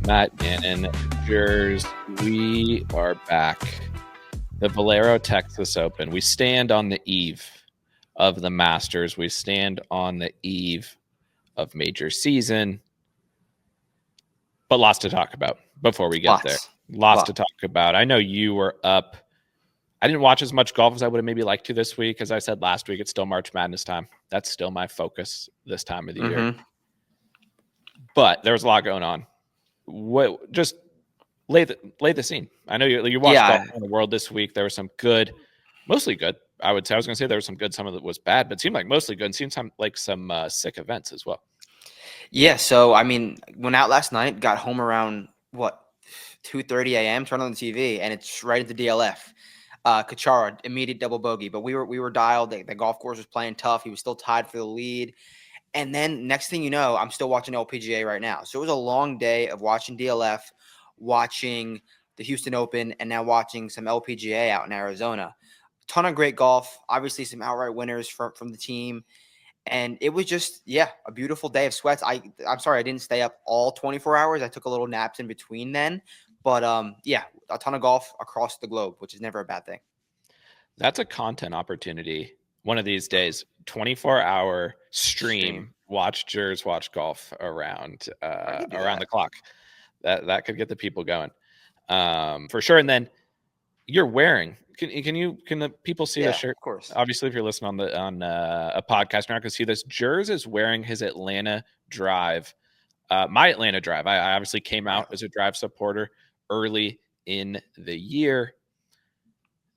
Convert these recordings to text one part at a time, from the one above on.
Matt Gannon, Jers, we are back. The Valero Texas Open. We stand on the eve of the Masters. We stand on the eve of major season. But lots to talk about before we get there. Lots to talk about. I know you were up. I didn't watch as much golf as I would have maybe liked to this week. As I said last week, it's still March Madness time. That's still my focus this time of the year. But there was a lot going on. What just lay the scene. I know you watched golf in the world this week. There was some good, mostly good. I would say I was going to say there was some good. Some of it was bad, but it seemed like mostly good. And seemed some sick events as well. Yeah. So I mean, went out last night, got home around 2:30 a.m. Turned on the TV, and it's right into DLF. Gerard, immediate double bogey, but we were dialed. The golf course was playing tough. He was still tied for the lead. And then next thing you know, I'm still watching LPGA right now. So it was a long day of watching DLF, watching the Houston Open, and now watching some LPGA out in Arizona. Ton of great golf. Obviously, some outright winners from the team. And it was just, a beautiful day of sweats. I'm sorry I didn't stay up all 24 hours. I took a little naps in between then. But, a ton of golf across the globe, which is never a bad thing. That's a content opportunity. One of these days, 24-hour stream. Watch Jers watch golf around the clock. That could get the people going, for sure. And then you're wearing. Can the people see the shirt? Of course. Obviously, if you're listening on a podcast, you're not going to see this. Jers is wearing his Atlanta Drive, my Atlanta Drive. I obviously came out as a Drive supporter early in the year.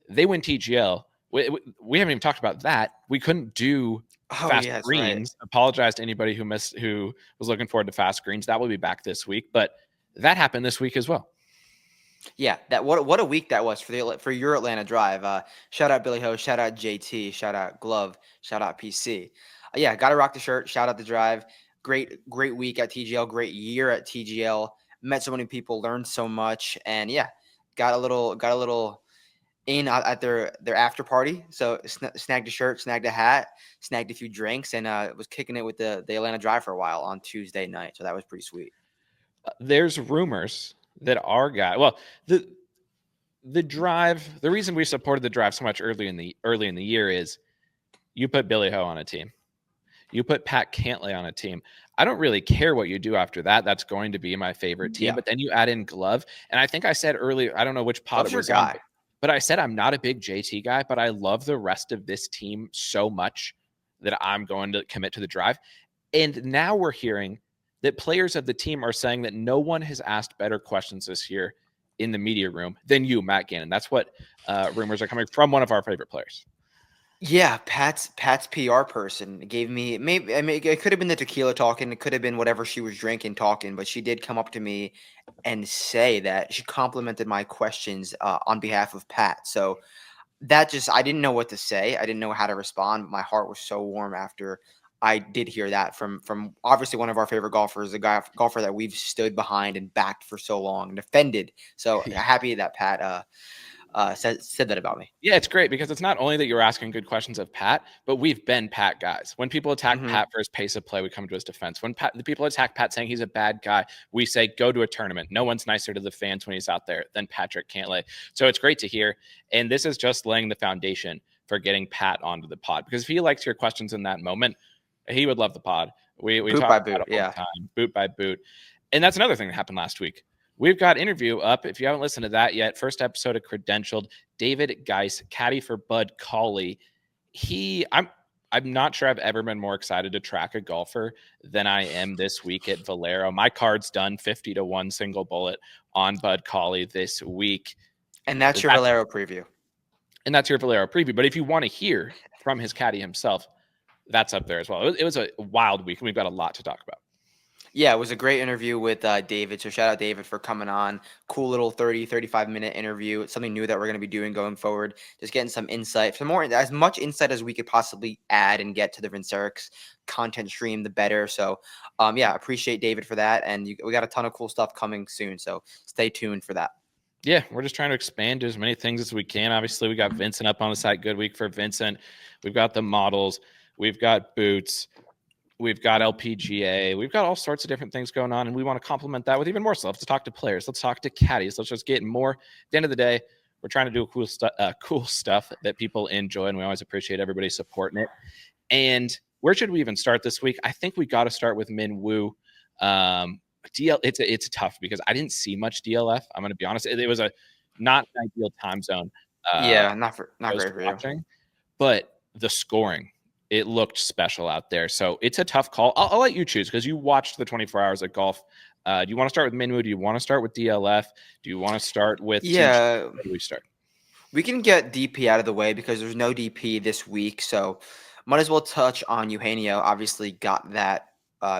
They win TGL. We haven't even talked about that. We couldn't do fast greens. Right. Apologize to anybody who was looking forward to fast greens. That will be back this week, but that happened this week as well. Yeah, what a week that was for your Atlanta Drive. Shout out Billy Hoge, shout out JT, shout out Glove, shout out PC. Gotta rock the shirt. Shout out the Drive. Great week at TGL. Great year at TGL. Met so many people, learned so much, and got a little in at their after party. So snagged a shirt, snagged a hat, snagged a few drinks, and was kicking it with the Atlanta Drive for a while on Tuesday night. So that was pretty sweet. There's rumors that our guy, the Drive, the reason we supported the Drive so much early in the year is you put Billy Ho on a team. You put Pat Cantlay on a team. I don't really care what you do after that. That's going to be my favorite team. Yeah. But then you add in Glove. And I think I said earlier, I don't know which pod it was on, but I said I'm not a big JT guy, but I love the rest of this team so much that I'm going to commit to the Drive. And now we're hearing that players of the team are saying that no one has asked better questions this year in the media room than you, Matt Gannon. That's what rumors are coming from one of our favorite players. Yeah, Pat's PR person gave me it could have been the tequila talking, it could have been whatever she was drinking talking, but she did come up to me and say that she complimented my questions on behalf of Pat. So that I didn't know what to say. I didn't know how to respond. My heart was so warm after I did hear that from obviously one of our favorite golfers, a golfer that we've stood behind and backed for so long and defended. So happy that Pat said that about me. Yeah, it's great because it's not only that you're asking good questions of Pat, but we've been Pat guys. When people attack Pat for his pace of play, we come to his defense. When the people attack Pat saying he's a bad guy, we say go to a tournament. No one's nicer to the fans when he's out there than Patrick Cantlay. So it's great to hear. And this is just laying the foundation for getting Pat onto the pod, because if he likes your questions in that moment, he would love the pod. We boot talk by about boot, it all the time, boot by boot. And that's another thing that happened last week. We've got interview up. If you haven't listened to that yet, first episode of Credentialed, David Geis, caddy for Bud Cauley. I'm not sure I've ever been more excited to track a golfer than I am this week at Valero. My card's done 50-1 single bullet on Bud Cauley this week. And that's your Valero preview. And that's your Valero preview. But if you want to hear from his caddy himself, that's up there as well. It was a wild week, and we've got a lot to talk about. Yeah, it was a great interview with David. So shout out David for coming on. Cool little 35-minute interview. It's something new that we're going to be doing going forward. Just getting some insight, as much insight as we could possibly add and get to the Vince Eric's content stream, the better. So appreciate David for that. And we got a ton of cool stuff coming soon. So stay tuned for that. Yeah, we're just trying to expand as many things as we can. Obviously, we got Vincent up on the site. Good week for Vincent. We've got the models. We've got boots. We've got LPGA. We've got all sorts of different things going on, and we want to complement that with even more stuff. Let's talk to players. Let's talk to caddies. Let's just get more. At the end of the day, we're trying to do cool stuff that people enjoy, and we always appreciate everybody supporting it. And where should we even start this week? I think we got to start with Min Woo. It's tough because I didn't see much DLF. I'm going to be honest. It was a not an ideal time zone. Not great for watching, you. But the scoring, it looked special out there. So it's a tough call. I'll let you choose because you watched the 24 hours of golf. Do you want to start with Min Woo? Do you want to start with DLF? Do you want to start with Yeah. Where do we start? We can get DP out of the way because there's no DP this week. So might as well touch on Eugenio. Obviously got that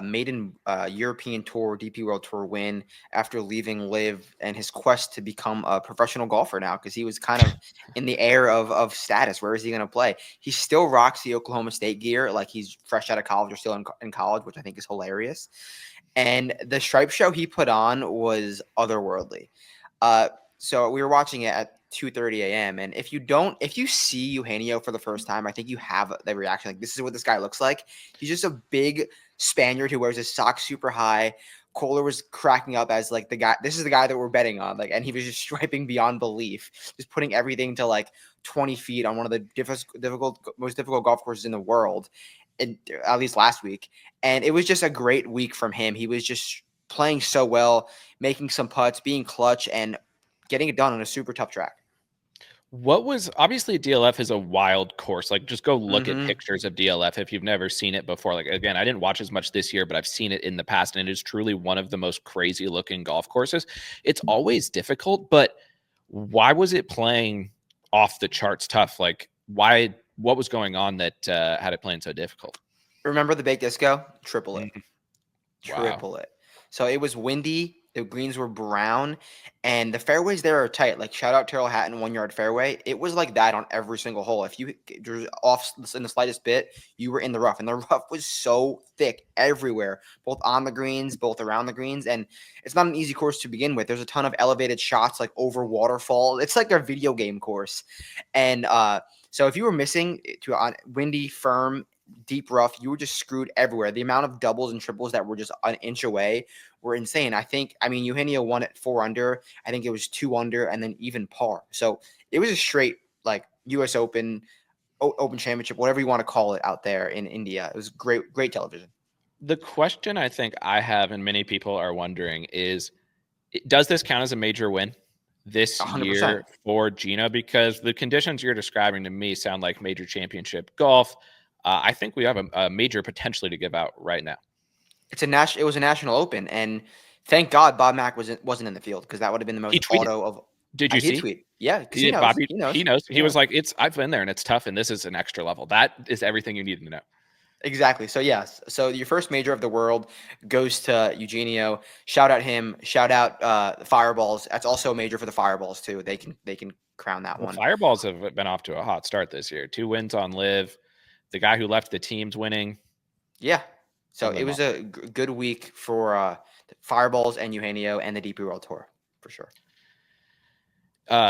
maiden European Tour, DP World Tour win after leaving LIV and his quest to become a professional golfer now because he was kind of in the air of status. Where is he going to play? He still rocks the Oklahoma State gear like he's fresh out of college or still in college, which I think is hilarious. And the stripe show he put on was otherworldly. So we were watching it at 2:30 a.m. And if you see Eugenio for the first time, I think you have the reaction like, this is what this guy looks like. He's just a big Spaniard who wears his socks super high. Kohler was cracking up as like the guy. This is the guy that we're betting on. Like, and he was just striping beyond belief, just putting everything to like 20 feet on one of the most difficult golf courses in the world, at least last week. And it was just a great week from him. He was just playing so well, making some putts, being clutch, and getting it done on a super tough track. What was obviously DLF is a wild course. Like, just go look at pictures of DLF if you've never seen it before. Like, again, I didn't watch as much this year, but I've seen it in the past, and it is truly one of the most crazy looking golf courses. It's always difficult, but why was it playing off the charts tough? Like, why? What was going on that had it playing so difficult? Remember the baked disco? Triple it. Wow. Triple it. So it was windy. The greens were brown, and the fairways there are tight. Like, shout out Terrell Hatton, 1 yard fairway. It was like that on every single hole. If you were off in the slightest bit, you were in the rough, and the rough was so thick everywhere, both on the greens, both around the greens. And it's not an easy course to begin with. There's a ton of elevated shots, like over waterfall. It's like a video game course. And so if you were missing to a windy, firm, deep rough, you were just screwed everywhere. The amount of doubles and triples that were just an inch away were insane. Eugenio won at 4 under. I think it was 2 under and then even par. So it was a straight like US Open championship, whatever you want to call it out there in India. It was great television. The question I think I have and many people are wondering is, does this count as a major win this 100%. Year for Gino? Because the conditions you're describing to me sound like major championship golf. I think we have a major potentially to give out right now. It was a national open, and thank God Bob Mack wasn't in the field because that would have been the most auto of. Did you see? Tweet. Yeah, because he knows. He knows. He was like, I've been there and it's tough, and this is an extra level. That is everything you need to know. Exactly. So yes. So your first major of the world goes to Eugenio. Shout out him. Shout out the Fireballs. That's also a major for the Fireballs too. They can crown that one. Fireballs have been off to a hot start this year. 2 wins on LIV. The guy who left the team's winning. Yeah. So it was a good week for Fireballs and Eugenio and the DP World Tour for sure.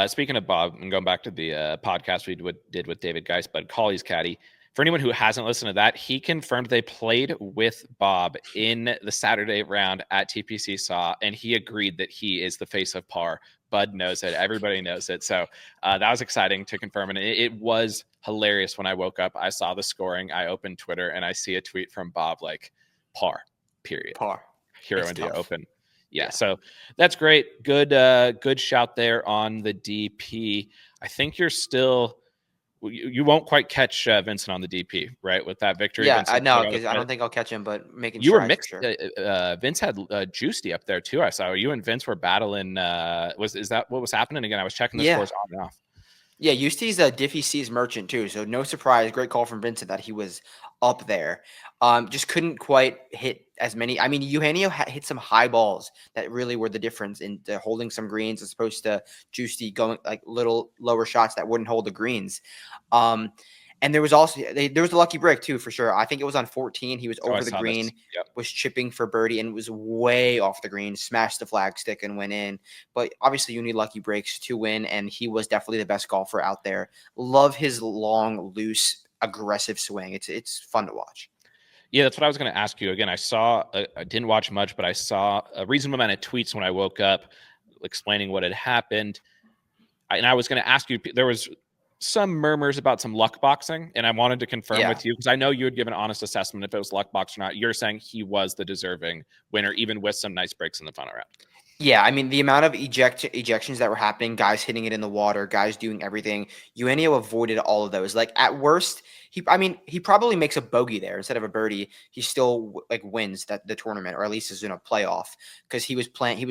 Speaking of Bob, and going back to the podcast we did with David Geis, but Colley's caddy. For anyone who hasn't listened to that, he confirmed they played with Bob in the Saturday round at TPC Saw, and he agreed that he is the face of par. Bud knows it. Everybody knows it. So that was exciting to confirm. And it was hilarious when I woke up. I saw the scoring. I opened Twitter, and I see a tweet from Bob like, par, period. Par. Hero India Open. Yeah, so that's great. Good shout there on the DP. I think you're still... You won't quite catch Vincent on the DP, right? With that victory. Yeah, Vincent, I know, because I don't think I'll catch him, but making you were mixed. Sure. Vince had Juicy up there too. I saw you and Vince were battling. Is that what was happening again? I was checking the scores on and off. Yeah, Justy's a Diffie C's merchant too, so no surprise. Great call from Vincent that he was up there. Just couldn't quite hit as many. I mean, Eugenio hit some high balls that really were the difference in holding some greens as opposed to Justy going like little lower shots that wouldn't hold the greens. And there was also there was a lucky break too for sure. I think it was on 14. He was over the green, was chipping for birdie, and was way off the green. Smashed the flag stick and went in. But obviously, you need lucky breaks to win, and he was definitely the best golfer out there. Love his long, loose, aggressive swing. It's fun to watch. Yeah, that's what I was going to ask you. Again, I didn't watch much, but I saw a reasonable amount of tweets when I woke up explaining what had happened. And I was going to ask you, there was some murmurs about some luck boxing, and I wanted to confirm with you, because I know you would give an honest assessment if it was luck box or not. You're saying he was the deserving winner, even with some nice breaks in the final round. Yeah, I mean, the amount of ejections that were happening, guys hitting it in the water, guys doing everything, Eugenio avoided all of those. Like, at worst, he probably makes a bogey there instead of a birdie. He still like wins the tournament, or at least is in a playoff, because he was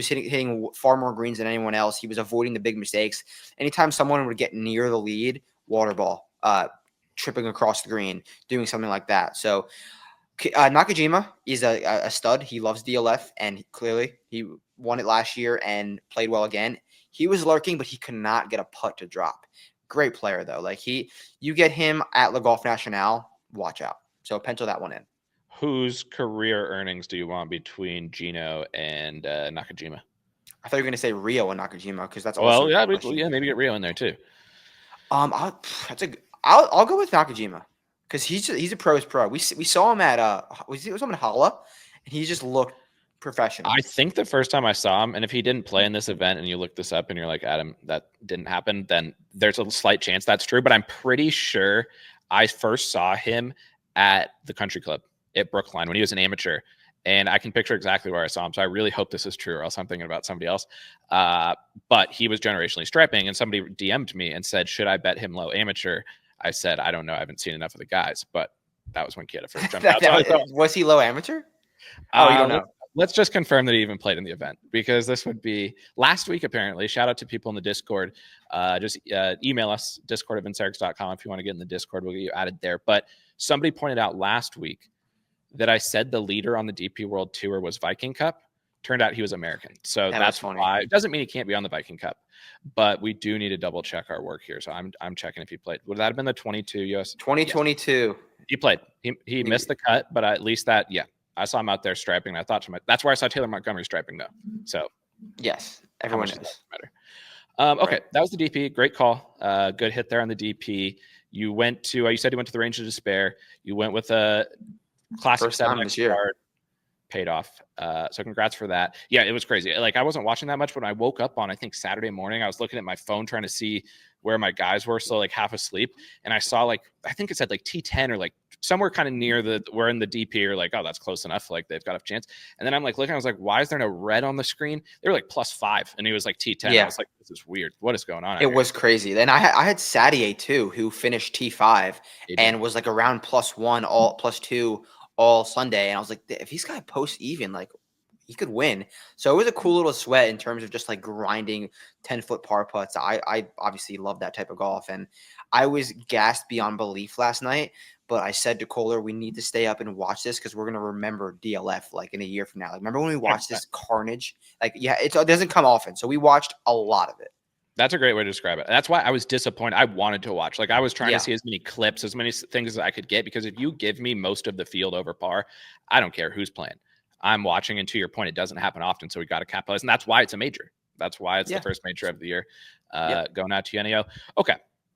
hitting far more greens than anyone else. He was avoiding the big mistakes. Anytime someone would get near the lead, water ball, tripping across the green, doing something like that. So Nakajima is a stud. He loves DLF, and clearly he won it last year and played well again. He was lurking, but he could not get a putt to drop. Great player, though. Like, you get him at Le Golf National, watch out. So pencil that one in. Whose career earnings do you want between Gino and Nakajima? I thought you were going to say Rio and Nakajima, because that's Well, also yeah, maybe get Rio in there too. I'll go with Nakajima, because he's a pro's pro. We saw him at was him in Hala, and he just looked professional. I think the first time I saw him, and if he didn't play in this event and you look this up and you're like, Adam, that didn't happen, then there's a slight chance that's true. But I'm pretty sure I first saw him at the country club at Brookline when he was an amateur. And I can picture exactly where I saw him. So I really hope this is true, or else I'm thinking about somebody else. But he was generationally striping, and somebody DM'd me and said, should I bet him low amateur? I said, I don't know. I haven't seen enough of the guys. But that was when Kieta first jumped out. Was he low amateur? Oh, you don't know. Let's just confirm that he even played in the event, because this would be last week, apparently. Shout out to people in the Discord. Just email us, discord@vinceerics.com, if you want to get in the Discord. We'll get you added there. But somebody pointed out last week that I said the leader on the DP World Tour was Viking Cup. Turned out he was American. So that's funny. Why. It doesn't mean he can't be on the Viking Cup, but we do need to double check our work here. So I'm checking if he played. Would that have been the 22 US? 2022. Yes. He played. He missed the cut, but at least that, yeah. I saw him out there striping. And I thought that's where I saw Taylor Montgomery striping, though. So, yes, everyone knows. Okay, right. That was the DP. Great call. Good hit there on the DP. You went to. You said you went to the Range of Despair. You went with a classic 7X card. Paid off. So congrats for that. Yeah, it was crazy. Like, I wasn't watching that much, but when I woke up on, I think, Saturday morning, I was looking at my phone trying to see where my guys were, so like half asleep, and I saw, like, I think it said like T10 or like somewhere kind of near we're in the DP, or like, oh, that's close enough, like they've got a chance. And then I'm like looking, I was like, why is there no red on the screen? They were like +5, and he was like T10. Yeah. I was like, this is weird. What is going on? It was crazy. Then I had Sadie too, who finished T5 and was like around +1, all +2 all Sunday, and I was like, if he's got post even, like, he could win. So it was a cool little sweat in terms of just like grinding 10-foot par putts. I obviously love that type of golf, and I was gassed beyond belief last night. But I said to Kohler, we need to stay up and watch this, because we're gonna remember DLF like in a year from now. Like, remember when we watched this carnage? Like, yeah, it doesn't come often, so we watched a lot of it. That's a great way to describe it. That's why I was disappointed. I wanted to watch. Like, I was trying to see as many clips, as many things as I could get, because if you give me most of the field over par, I don't care who's playing. I'm watching, and to your point, it doesn't happen often, so we got to capitalize, and that's why it's a major. That's why it's the first major of the year. Going out to Eugenio. Okay,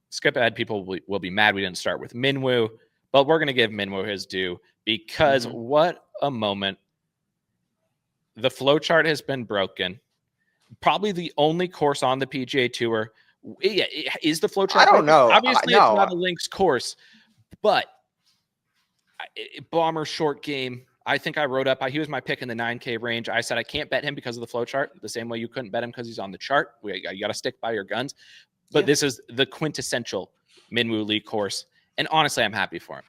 skip ahead. People will be mad we didn't start with Minwoo, but we're going to give Minwoo his due, because what a moment. The flowchart has been broken. Probably the only course on the PGA Tour. Yeah, is the flowchart? I don't know. Obviously, it's not a links course, but Bomber short game. I think I wrote up, he was my pick in the 9K range. I said I can't bet him because of the flowchart, the same way you couldn't bet him because he's on the chart. You got to stick by your guns. But this is the quintessential Minwoo League course. And honestly, I'm happy for him.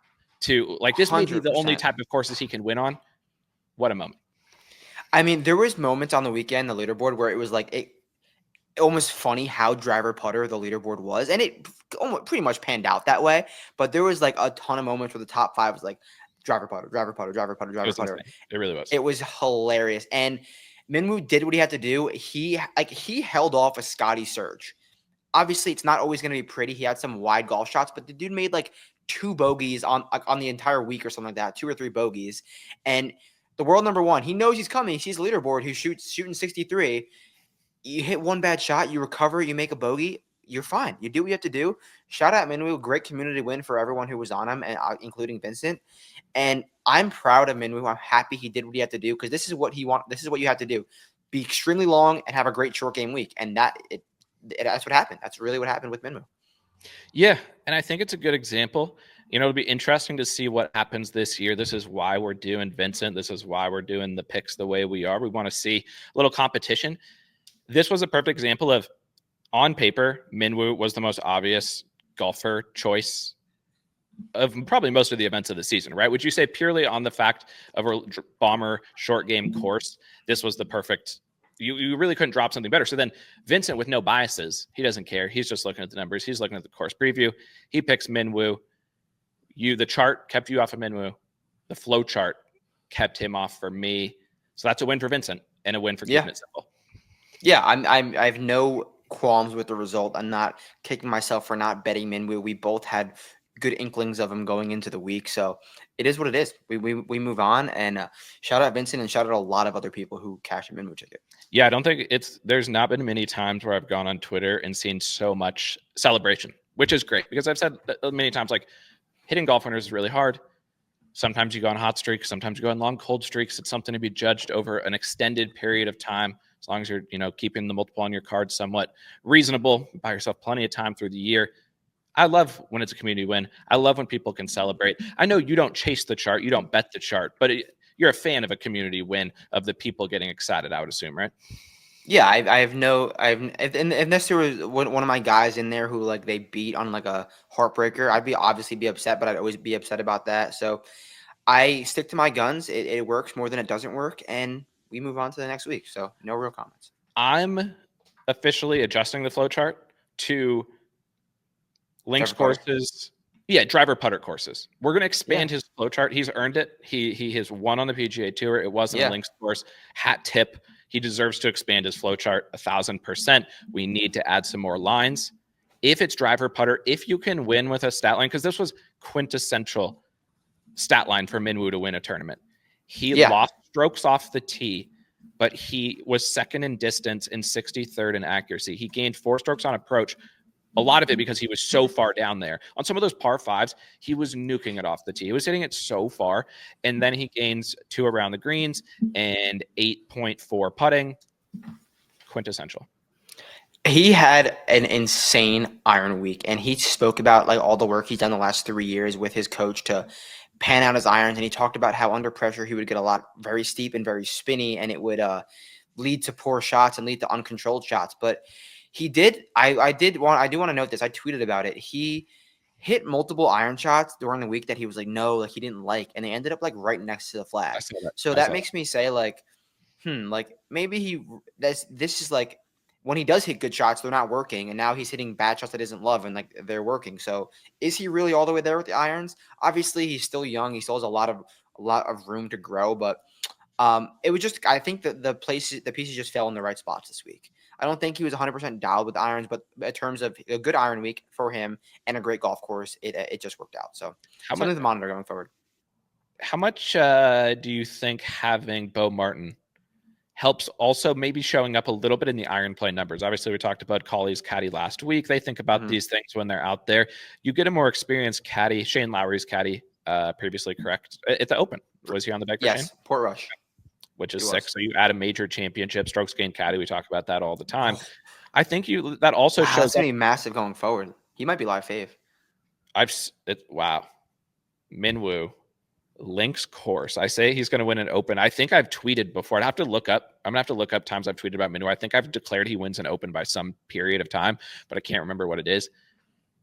This may be the only type of courses he can win on. What a moment. I mean, there was moments on the weekend, the leaderboard, where it was like it almost funny how driver putter the leaderboard was. And it almost pretty much panned out that way. But there was like a ton of moments where the top 5 was like, driver putter, driver putter, driver putter, driver putter. It really was. It was hilarious. And Minwoo did what he had to do. He held off a Scottie surge. Obviously, it's not always going to be pretty. He had some wide golf shots, but the dude made like 2 bogeys on the entire week or something like that, 2 or 3 bogeys. And the world number 1, he knows he's coming. He sees the leaderboard, who's shooting 63. You hit one bad shot, you recover, you make a bogey. you're fine. You do what you have to do. Shout out Minwoo, great community win for everyone who was on him, and including Vincent. And I'm proud of Minwoo. I'm happy he did what he had to do because this is what he want. This is what you have to do: be extremely long and have a great short game week. And that's what happened. That's really what happened with Minwoo. Yeah, and I think it's a good example. It'll be interesting to see what happens this year. This is why we're doing Vincent. This is why we're doing the picks the way we are. We want to see a little competition. This was a perfect example of, on paper, Minwoo was the most obvious golfer choice of probably most of the events of the season, right? Would you say purely on the fact of a bomber short game course, this was the perfect, you really couldn't drop something better. So then Vincent, with no biases, he doesn't care. He's just looking at the numbers. He's looking at the course preview. He picks Minwoo. The chart kept you off of Minwoo. The flow chart kept him off for me. So that's a win for Vincent and a win for keeping it simple. Yeah, I have no qualms with the result. I'm not kicking myself for not betting Minwoo. We both had good inklings of him going into the week, so it is what it is. We move on, and shout out Vincent and shout out a lot of other people who cashed a Minwoo ticket. Yeah, I don't think there's not been many times where I've gone on Twitter and seen so much celebration, which is great because I've said many times, like, hitting golf winners is really hard. Sometimes you go on hot streaks. Sometimes you go on long cold streaks. It's something to be judged over an extended period of time. As long as you're, keeping the multiple on your cards somewhat reasonable, buy yourself plenty of time through the year. I love when it's a community win. I love when people can celebrate. I know you don't chase the chart. You don't bet the chart, but you're a fan of a community win, of the people getting excited, I would assume, right? Yeah, unless there was one of my guys in there who like they beat on like a heartbreaker, I'd obviously be upset, but I'd always be upset about that. So I stick to my guns. It works more than it doesn't work, and we move on to the next week. So no real comments. I'm officially adjusting the flow chart to links courses. Yeah, driver putter courses. We're going to expand his flow chart. He's earned it. He has won on the PGA Tour. It wasn't a links course. Hat tip. He deserves to expand his flow chart 1,000%. We need to add some more lines. If it's driver putter, if you can win with a stat line, because this was quintessential stat line for Minwoo to win a tournament. He lost strokes off the tee, but he was second in distance and 63rd in accuracy. He gained 4 strokes on approach. A lot of it because he was so far down there. On some of those par 5s, he was nuking it off the tee. He was hitting it so far. And then he gains 2 around the greens and 8.4 putting. Quintessential. He had an insane iron week, and he spoke about like all the work he's done the last 3 years with his coach to pan out his irons. And he talked about how under pressure he would get a lot very steep and very spinny, and it would lead to poor shots and lead to uncontrolled shots. But he did. I do want to note this. I tweeted about it. He hit multiple iron shots during the week that he was like, no, like he didn't like, and they ended up like right next to the flag. So that makes me say like, like maybe this is like when he does hit good shots, they're not working, and now he's hitting bad shots that isn't love and like they're working. So is he really all the way there with the irons? Obviously, he's still young. He still has a lot of room to grow, but it was just, I think that the pieces just fell in the right spots this week. I don't think he was 100% dialed with irons, but in terms of a good iron week for him and a great golf course, it just worked out. So something to monitor going forward. How much do you think having Bo Martin helps also maybe showing up a little bit in the iron play numbers? Obviously, we talked about Colley's caddy last week. They think about these things when they're out there. You get a more experienced caddy, Shane Lowry's caddy, previously correct at the Open. Was he on the back? Yes, Shane? Port Rush. Which is sick. So you add a major championship, strokes gained caddy. We talk about that all the time. I think that also shows that's going to be massive going forward. He might be live fave. Wow. Minwoo, links course. I say he's going to win an Open. I think I've tweeted before. I'm going to have to look up times I've tweeted about Minwoo. I think I've declared he wins an Open by some period of time, but I can't remember what it is.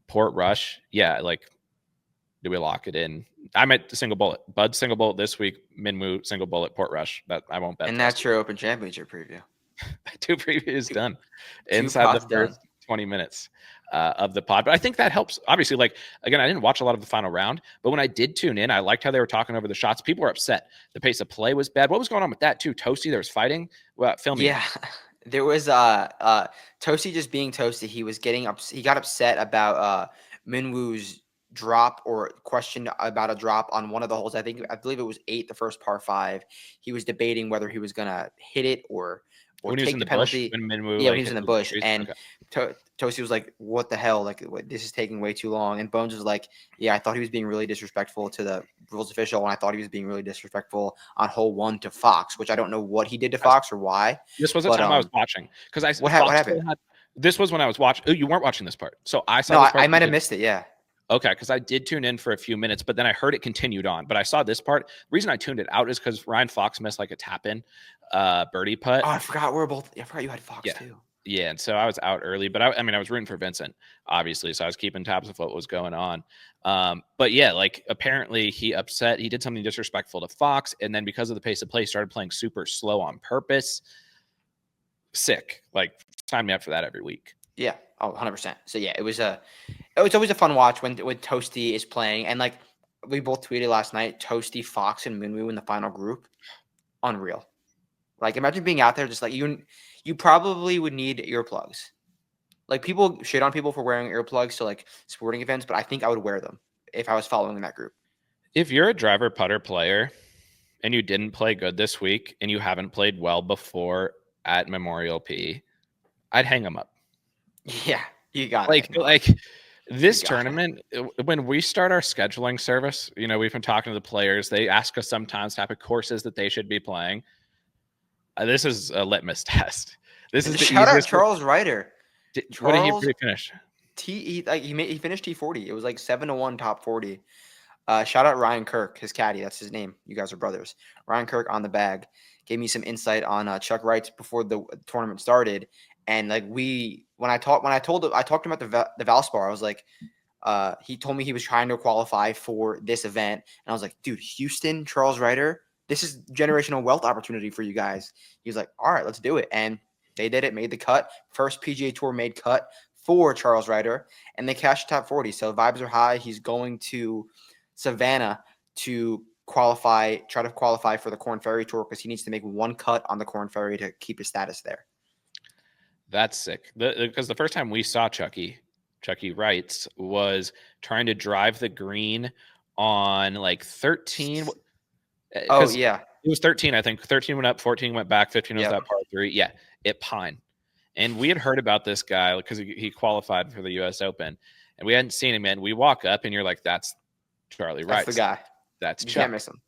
Port Rush. Yeah, like, do we lock it in? I'm at the single bullet. Bud single bullet this week. Minwoo single bullet. Port Rush. That I won't bet. And that's your Open Championship preview. 2 previews done inside the first 20 minutes of the pod. But I think that helps. Obviously, like, again, I didn't watch a lot of the final round, but when I did tune in, I liked how they were talking over the shots. People were upset. The pace of play was bad. What was going on with that too? Toasty, there was fighting. Well, filming. Yeah. There was Toasty just being Toasty. He got upset about Minwoo's drop or question about a drop on one of the holes. I believe it was 8, the first par 5. He was debating whether he was gonna hit it or or When he was take in the the bush, penalty. when Minwoo Yeah, when like he was hit in the the bush, trees? and Okay. Toasty was like, "What the hell? Like, this is taking way too long." And Bones was like, "Yeah, I thought he was being really disrespectful to the rules official, and I thought he was being really disrespectful on hole 1 to Fox, which I don't know what he did to Fox or why." This was the But time I was watching because what Fox happened? still had. This was when I was watching. Oh, you weren't watching this part, so I saw No, this part. I might have missed it. Yeah. Okay, because I did tune in for a few minutes, but then I heard it continued on. But I saw this part. The reason I tuned it out is because Ryan Fox missed like a tap in birdie putt. Oh, I forgot I forgot you had Fox Yeah. too. Yeah, and so I was out early, but I mean, I was rooting for Vincent, obviously, so I was keeping tabs of what was going on. But yeah, like apparently he did something disrespectful to Fox, and then because of the pace of play, started playing super slow on purpose. Sick. Like, sign me up for that every week. Yeah. Oh, 100%. So yeah, it was always a fun watch when Toasty is playing, and like we both tweeted last night, Toasty, Fox, and Minwoo in the final group, unreal. Like imagine being out there just like you probably would need earplugs. Like people shit on people for wearing earplugs to like sporting events, but I think I would wear them if I was following that group. If you're a driver putter player and you didn't play good this week and you haven't played well before at Memorial P, I'd hang them up. Yeah, you got like this tournament. When we start our scheduling service, we've been talking to the players. They ask us sometimes type of courses that they should be playing. This is a litmus test. This is the shout out easiest. Charles Ryder. What did he finish? He finished T40. It was like 7-1 top 40. Shout out Ryan Kirk, his caddy. That's his name. You guys are brothers. Ryan Kirk on the bag gave me some insight on Chuck Wrights before the tournament started. And like I talked to him at the Valspar, I was like, he told me he was trying to qualify for this event, and I was like, dude, Houston, Charles Ryder, this is generational wealth opportunity for you guys. He was like, all right, let's do it, and they did it, made the cut. First PGA Tour made cut for Charles Ryder, and they cashed top 40. So vibes are high. He's going to Savannah to try to qualify for the Corn Ferry Tour because he needs to make one cut on the Corn Ferry to keep his status there. That's sick. Because the first time we saw Chucky Wrights was trying to drive the green on like 13. Oh, yeah. It was 13, I think. 13 went up, 14 went back, 15 was that par 3. Yeah, at Pine. And we had heard about this guy because he qualified for the U.S. Open, and we hadn't seen him. And we walk up, and you're like, that's Charlie Wright. That's the guy. That's You Chuck. can't miss him.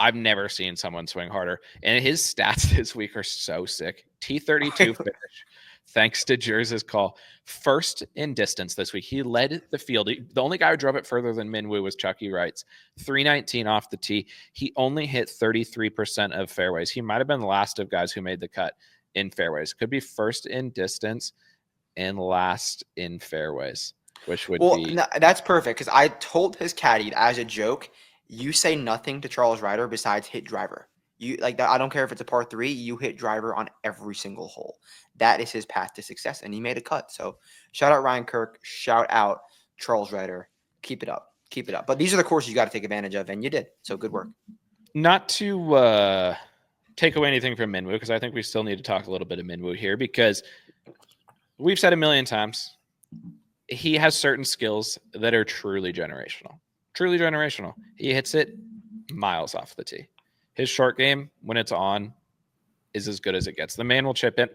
I've never seen someone swing harder. And his stats this week are so sick. T32 finish, thanks to Jersey's call. First in distance this week. He led the field. The only guy who drove it further than Minwoo was Chucky Wrights. 319 off the tee. He only hit 33% of fairways. He might have been the last of guys who made the cut in fairways. Could be first in distance and last in fairways, which would be... No, that's perfect because I told his caddy as a joke, you say nothing to Charles Ryder besides hit driver. You like that. I don't care if it's a par 3, you hit driver on every single hole. That is his path to success, and he made a cut. So shout out Ryan Kirk. Shout out Charles Ryder. Keep it up. Keep it up. But these are the courses you got to take advantage of, and you did. So good work. Not to take away anything from Minwoo, because I think we still need to talk a little bit of Minwoo here, because we've said a million times, he has certain skills that are truly generational. Truly generational. He hits it miles off the tee. His short game, when it's on, is as good as it gets. The man will chip in.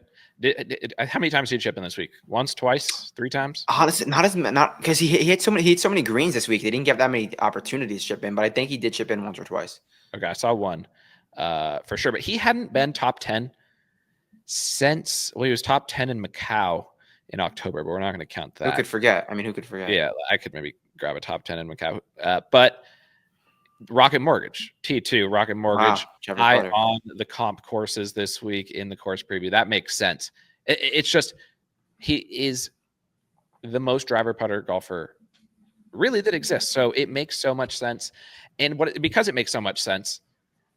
How many times did he chip in this week? Once, twice, 3 times? Honestly, not because he hit so many greens this week. They didn't give that many opportunities to chip in, but I think he did chip in once or twice. Okay, I saw one for sure, but he hadn't been top 10 since he was top 10 in Macau in October, but we're not going to count that. Who could forget? I mean, who could forget? Yeah, I could maybe grab a top 10 in Macau, but Rocket Mortgage, T2, Rocket Mortgage, high on the comp courses this week in the course preview. That makes sense. It's just he is the most driver putter golfer really that exists. So it makes so much sense. And because it makes so much sense,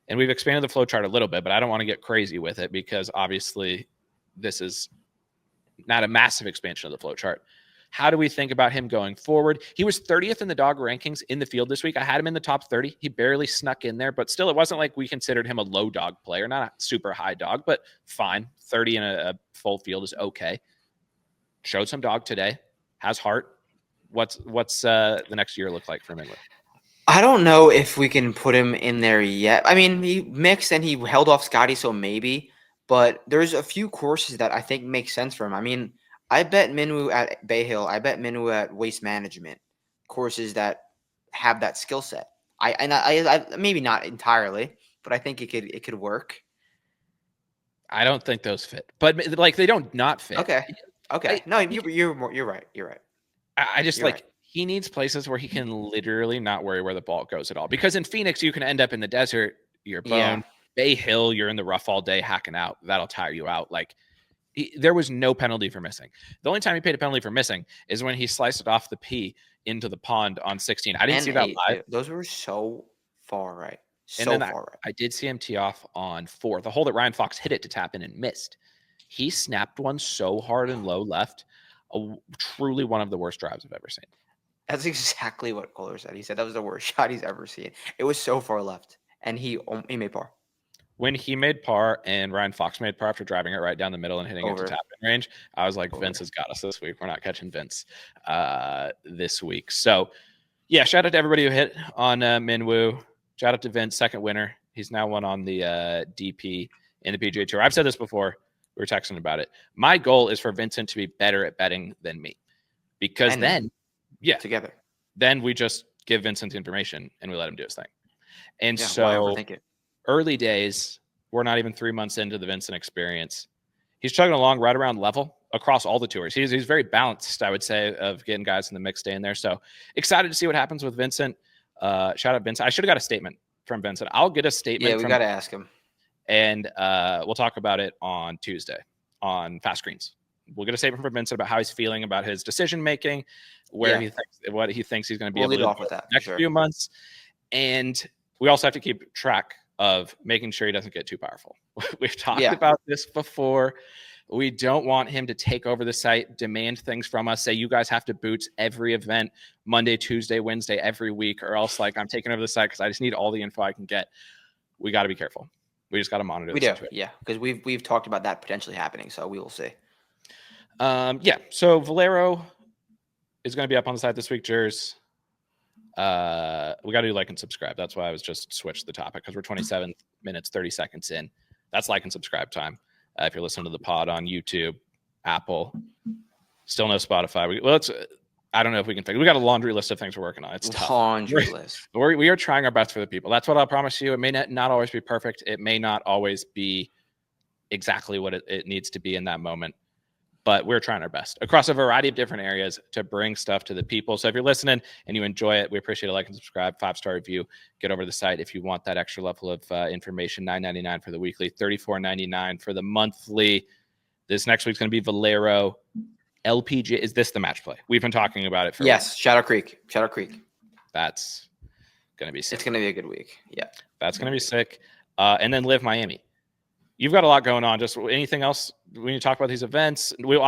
and we've expanded the flow chart a little bit, but I don't want to get crazy with it because obviously this is not a massive expansion of the flow chart. How do we think about him going forward? He was 30th in the dog rankings in the field this week. I had him in the top 30. He barely snuck in there, but still, it wasn't like we considered him a low dog player, not a super high dog, but fine. 30 in a full field is okay. Showed some dog today. Has heart. What's the next year look like for him? I don't know if we can put him in there yet. I mean, he mixed and he held off Scottie, so maybe. But there's a few courses that I think make sense for him. I mean, I bet Minwoo at Bay Hill. I bet Minwoo at Waste Management, courses that have that skill set. I maybe not entirely, but I think it could work. I don't think those fit, but like they don't not fit. Okay. I, No, you're right. You're right. I just You're like right. he needs places where he can literally not worry where the ball goes at all. Because in Phoenix, you can end up in the desert, you're Yeah. boned. Bay Hill, you're in the rough all day hacking out. That'll tire you out. Like there was no penalty for missing. The only time he paid a penalty for missing is when he sliced it off the P into the pond on 16. I didn't see And that 8 live. too. Those were so far right. And So then far right. I did see him tee off on 4. The hole that Ryan Fox hit it to tap in and missed. He snapped one so hard and low left. Truly one of the worst drives I've ever seen. That's exactly what Kohler said. He said that was the worst shot he's ever seen. It was so far left, and he made par. When he made par and Ryan Fox made par after driving it right down the middle and hitting it to tap in range, I was like, Vince has got us this week. We're not catching Vince this week. So, yeah, shout out to everybody who hit on Minwoo. Shout out to Vince, second winner. He's now won on the DP in the PGA Tour. I've said this before. We were texting about it. My goal is for Vincent to be better at betting than me, because And then, yeah, together. Then we just give Vincent the information and we let him do his thing. And Yeah, so why overthink it? Early days, we're not even 3 months into the Vincent experience. He's chugging along right around level across all the tours. He's very balanced, I would say, of getting guys in the mix staying there. So excited to see what happens with Vincent. Shout out Vincent. I should have got a statement from Vincent. I'll get a statement. Yeah, we got to ask him. And we'll talk about it on Tuesday on Fast Screens. We'll get a statement from Vincent about how he's feeling about his decision making, where he thinks what he thinks he's going to be able to do with that next few months. And we also have to keep track of making sure he doesn't get too powerful. We've talked about this before. We don't want him to take over the site, demand things from us, say you guys have to boots every event Monday, Tuesday, Wednesday, every week, or else like I'm taking over the site because I just need all the info I can get. We got to be careful. We just got to monitor. We do, yeah, because we've talked about that potentially happening, so we will see. So Valero is going to be up on the site this week. Jers, we got to do like and subscribe. That's why I was just switched the topic, because we're 27 minutes 30 seconds in. That's like and subscribe time. If you're listening to the pod on YouTube, Apple, still no Spotify. I don't know if we can figure. We got a laundry list of things we're working on. It's tough. Laundry list. We are trying our best for the people. That's what I'll promise you. It may not always be perfect. It may not always be exactly what it needs to be in that moment. But we're trying our best across a variety of different areas to bring stuff to the people. So if you're listening and you enjoy it, we appreciate a like and subscribe, 5-star review. Get over to the site if you want that extra level of information. $9.99 for the weekly, $34.99 for the monthly. This next week's going to be Valero LPGA. Is this the match play? We've been talking about it for Yes, Shadow Creek. That's going to be sick. It's going to be a good week. Yeah, that's going to be sick. And then LIV Miami. You've got a lot going on. Just anything else when you talk about these events? We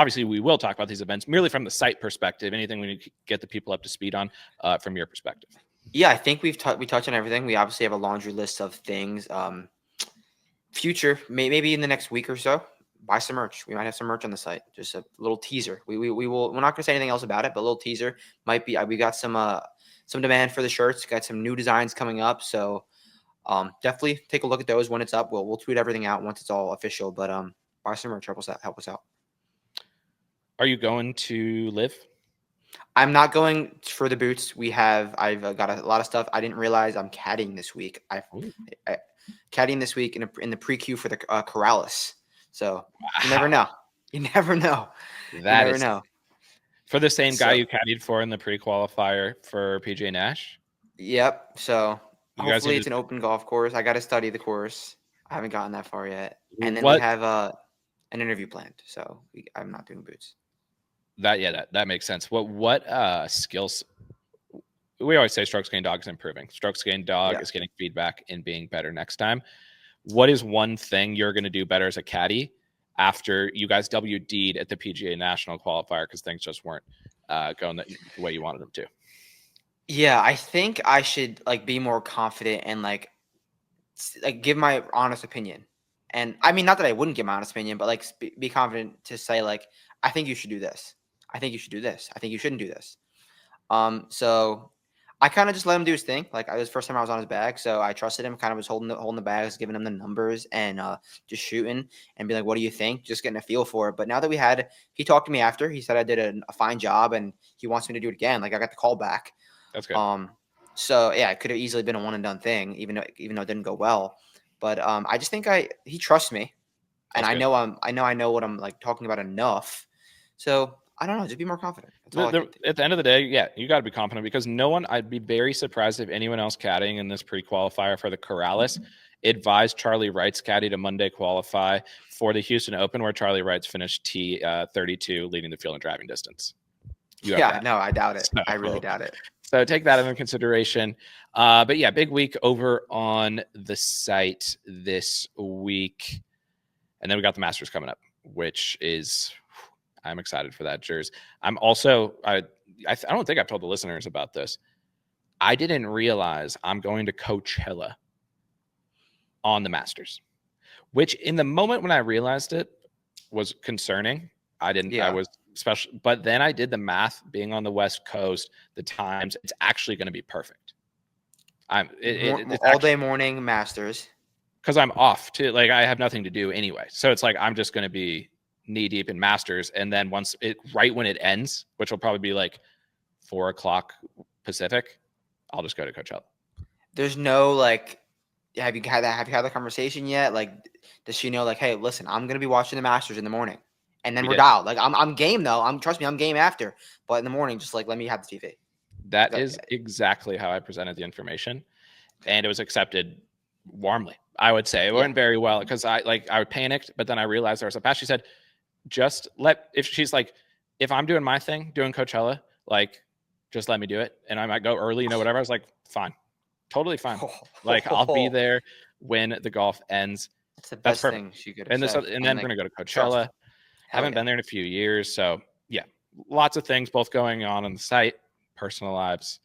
will talk about these events merely from the site perspective. Anything we need to get the people up to speed on from your perspective? Yeah, I think we touched on everything. We obviously have a laundry list of things. Future, maybe in the next week or so, buy some merch. We might have some merch on the site. Just a little teaser. We will. We're not going to say anything else about it, but a little teaser might be. We got some demand for the shirts. Got some new designs coming up. So definitely take a look at those when it's up. We'll tweet everything out once it's all official. But buy some merch. Help us out. Are you going to LIV? I'm not going for the boots. I've got a lot of stuff. I didn't realize I'm caddying this week. Caddying this week in the pre-queue for the Corrales. So you never know. You never know. For the same guy you caddied for in the pre-qualifier for PGA Nash? Yep. So hopefully it's an open golf course. I got to study the course. I haven't gotten that far yet. And then we have an interview planned. So I'm not doing boots. That makes sense. What skills? We always say strokes gained dog is improving. Strokes gained dog is getting feedback and being better next time. What is one thing you're going to do better as a caddy after you guys WD'd at the PGA National Qualifier because things just weren't going the way you wanted them to? Yeah, I think I should be more confident and give my honest opinion. And I mean, not that I wouldn't give my honest opinion, but be confident to say I think you should do this. I think you should do this. I think you shouldn't do this. So I kind of just let him do his thing. Like, it was the first time I was on his bag, so I trusted him. Kind of was holding the bags, giving him the numbers, and just shooting and be like, "What do you think?" Just getting a feel for it. But now that he talked to me after. He said I did a fine job, and he wants me to do it again. Like, I got the call back. That's good. So yeah, it could have easily been a one and done thing, even though it didn't go well. But I just think he trusts me, and That's I good. know I know what I'm like talking about enough. So I don't know, just be more confident. That's all I can do. At the end of the day, yeah, you got to be confident because I'd be very surprised if anyone else caddying in this pre-qualifier for the Corrales advised Charlie Wright's caddy to Monday qualify for the Houston Open, where Charlie Wright's finished T32, leading the field in driving distance. Yeah, no, I doubt it. So, I really doubt it. So take that into consideration. But yeah, big week over on the site this week. And then we got the Masters coming up, which is, I'm excited for that, Jers. I'm also, I don't think I've told the listeners about this. I didn't realize I'm going to Coachella on the Masters, which in the moment when I realized it was concerning. I was special, but then I did the math being on the West Coast, the times, it's actually going to be perfect. It's all day morning Masters. Because I'm off too. Like, I have nothing to do anyway. So it's like, I'm just going to be knee deep in Masters. And then right when it ends, which will probably be like 4:00 Pacific, I'll just go to Coachella. There's no like, have you had that conversation yet? Like, does she know, like, hey, listen, I'm going to be watching the Masters in the morning, and then we're dialed. Like, I'm game though. Trust me, I'm game after. But in the morning, just like, let me have the TV. That is exactly how I presented the information, and it was accepted warmly. I would say it went very well because I panicked, but then I realized there was a pass. She said, if I'm doing my thing, doing Coachella, like, just let me do it. And I might go early, whatever. I was like, fine, totally fine. Like, I'll be there when the golf ends. That's the best thing she could have said. And then we're going to go to Coachella. Haven't been there in a few years. So yeah, lots of things both going on the site, personal lives,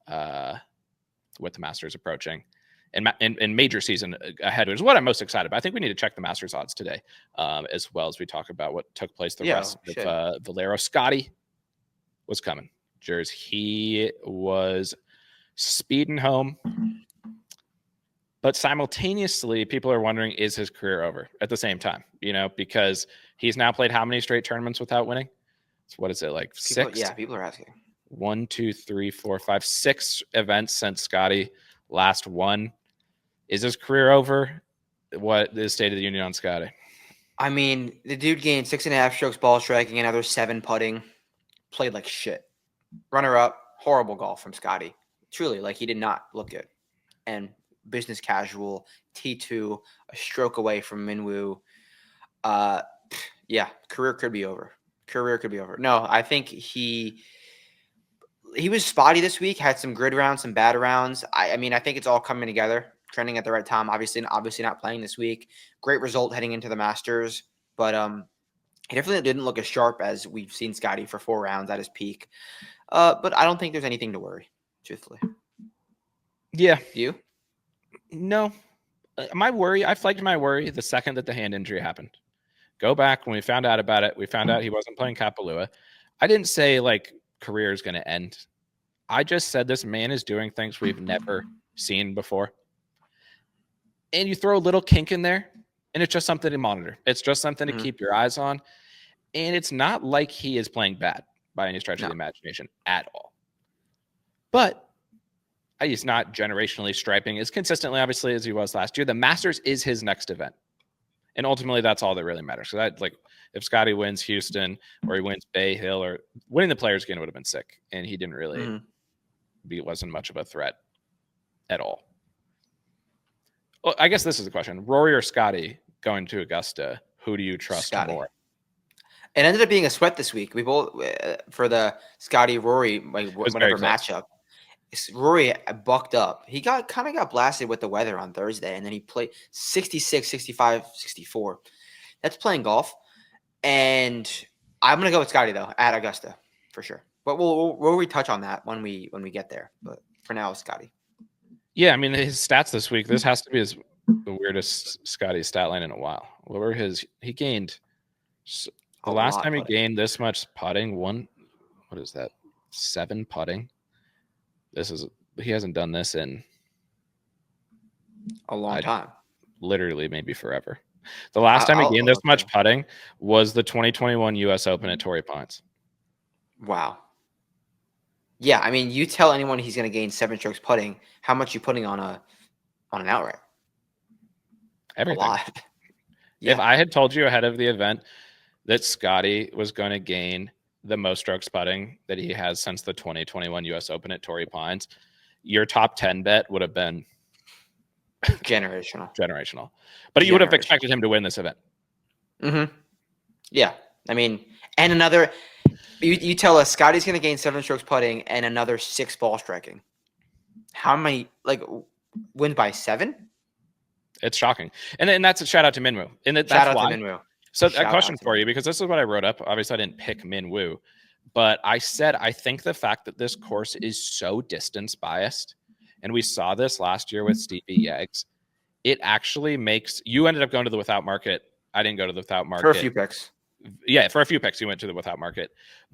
with the Masters approaching. And major season ahead, which is what I'm most excited about. I think we need to check the Masters odds today, as well as we talk about what took place the rest of Valero. Scottie was coming. Jers, he was speeding home. But simultaneously, people are wondering, is his career over at the same time? Because he's now played how many straight tournaments without winning? So what is it, like 6? Yeah, people are asking. 1, 2, 3, 4, 5, 6 events since Scottie last won. Is his career over? What is State of the Union on Scottie? I mean, the dude gained 6.5 strokes ball striking, another 7 putting, played like shit. Runner up, horrible golf from Scottie. Truly, like, he did not look good. And business casual, T2, a stroke away from Minwoo. Yeah, career could be over. No, I think he was spotty this week, had some good rounds, some bad rounds. I mean, I think it's all coming together, trending at the right time. Obviously not playing this week. Great result heading into the Masters, but he definitely didn't look as sharp as we've seen Scottie for 4 rounds at his peak. But I don't think there's anything to worry, truthfully. Yeah. You? No. I flagged my worry the second that the hand injury happened. Go back when we found out about it. We found out he wasn't playing Kapalua. I didn't say, like, career is going to end. I just said this man is doing things we've never seen before. And you throw a little kink in there, and it's just something to monitor. It's just something to keep your eyes on. And it's not like he is playing bad by any stretch of the imagination at all. But he's not generationally striping as consistently, obviously, as he was last year. The Masters is his next event. And ultimately, that's all that really matters. So if Scottie wins Houston or he wins Bay Hill, or winning the Players game would have been sick. And he didn't really wasn't much of a threat at all. Well, I guess this is the question. Rory or Scottie going to Augusta, who do you trust more? It ended up being a sweat this week. We both, for the Scottie-Rory, whatever matchup, Rory bucked up. He kind of got blasted with the weather on Thursday, and then he played 66, 65, 64. That's playing golf. And I'm going to go with Scottie, though, at Augusta, for sure. But we'll retouch on that when we get there. But for now, Scottie. Yeah, I mean, his stats this week, this has to be the weirdest Scottie stat line in a while. What were he gained the last time he gained this much putting, what is that? 7 putting. he hasn't done this in a long time. Literally maybe forever. The last time he gained this much putting was the 2021 U.S. Open at Torrey Pines. Wow. Yeah, I mean, you tell anyone he's going to gain 7 strokes putting, how much you putting on an outright? Everything. A lot. Yeah. If I had told you ahead of the event that Scottie was going to gain the most strokes putting that he has since the 2021 U.S. Open at Torrey Pines, your top 10 bet would have been generational. But you would have expected him to win this event. Mm-hmm. Yeah. I mean, and another, you tell us Scottie's going to gain 7 strokes putting and another 6 ball striking. How many, wins by 7? It's shocking. And that's a shout out to Minwoo. And that's shout out why. to Minwoo. So a question for you, because this is what I wrote up. Obviously, I didn't pick Minwoo, but I said I think the fact that this course is so distance biased, and we saw this last year with Stevie Yeggs, it actually makes you ended up going to the without market. I didn't go to the without market. For a few picks. Yeah, for a few picks, you went to the without market.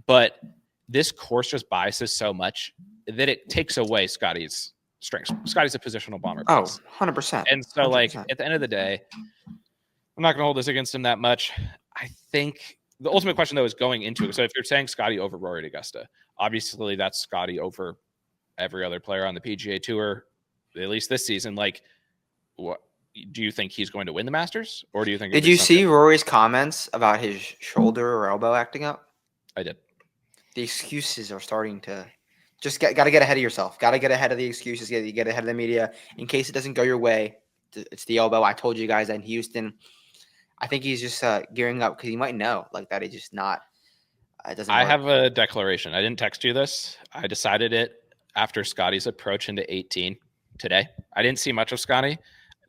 But this course just biases so much that it takes away Scottie's strengths. Scottie's a positional bomber. Oh, 100%. And so, 100%. At the end of the day, I'm not going to hold this against him that much. I think the ultimate question, though, is going into it. So if you're saying Scottie over Rory at Augusta, obviously that's Scottie over every other player on the PGA Tour, at least this season. What do you think he's going to win the Masters, or do you think? Did you see Rory's comments about his shoulder or elbow acting up? I did. The excuses are starting to just got to get ahead of yourself. Got to get ahead of the excuses. Get ahead of the media in case it doesn't go your way. It's the elbow. I told you guys that in Houston. I think he's just gearing up because he might know that he's just not. It doesn't. I have a declaration. I didn't text you this. I decided it after Scottie's approach into 18 today. I didn't see much of Scottie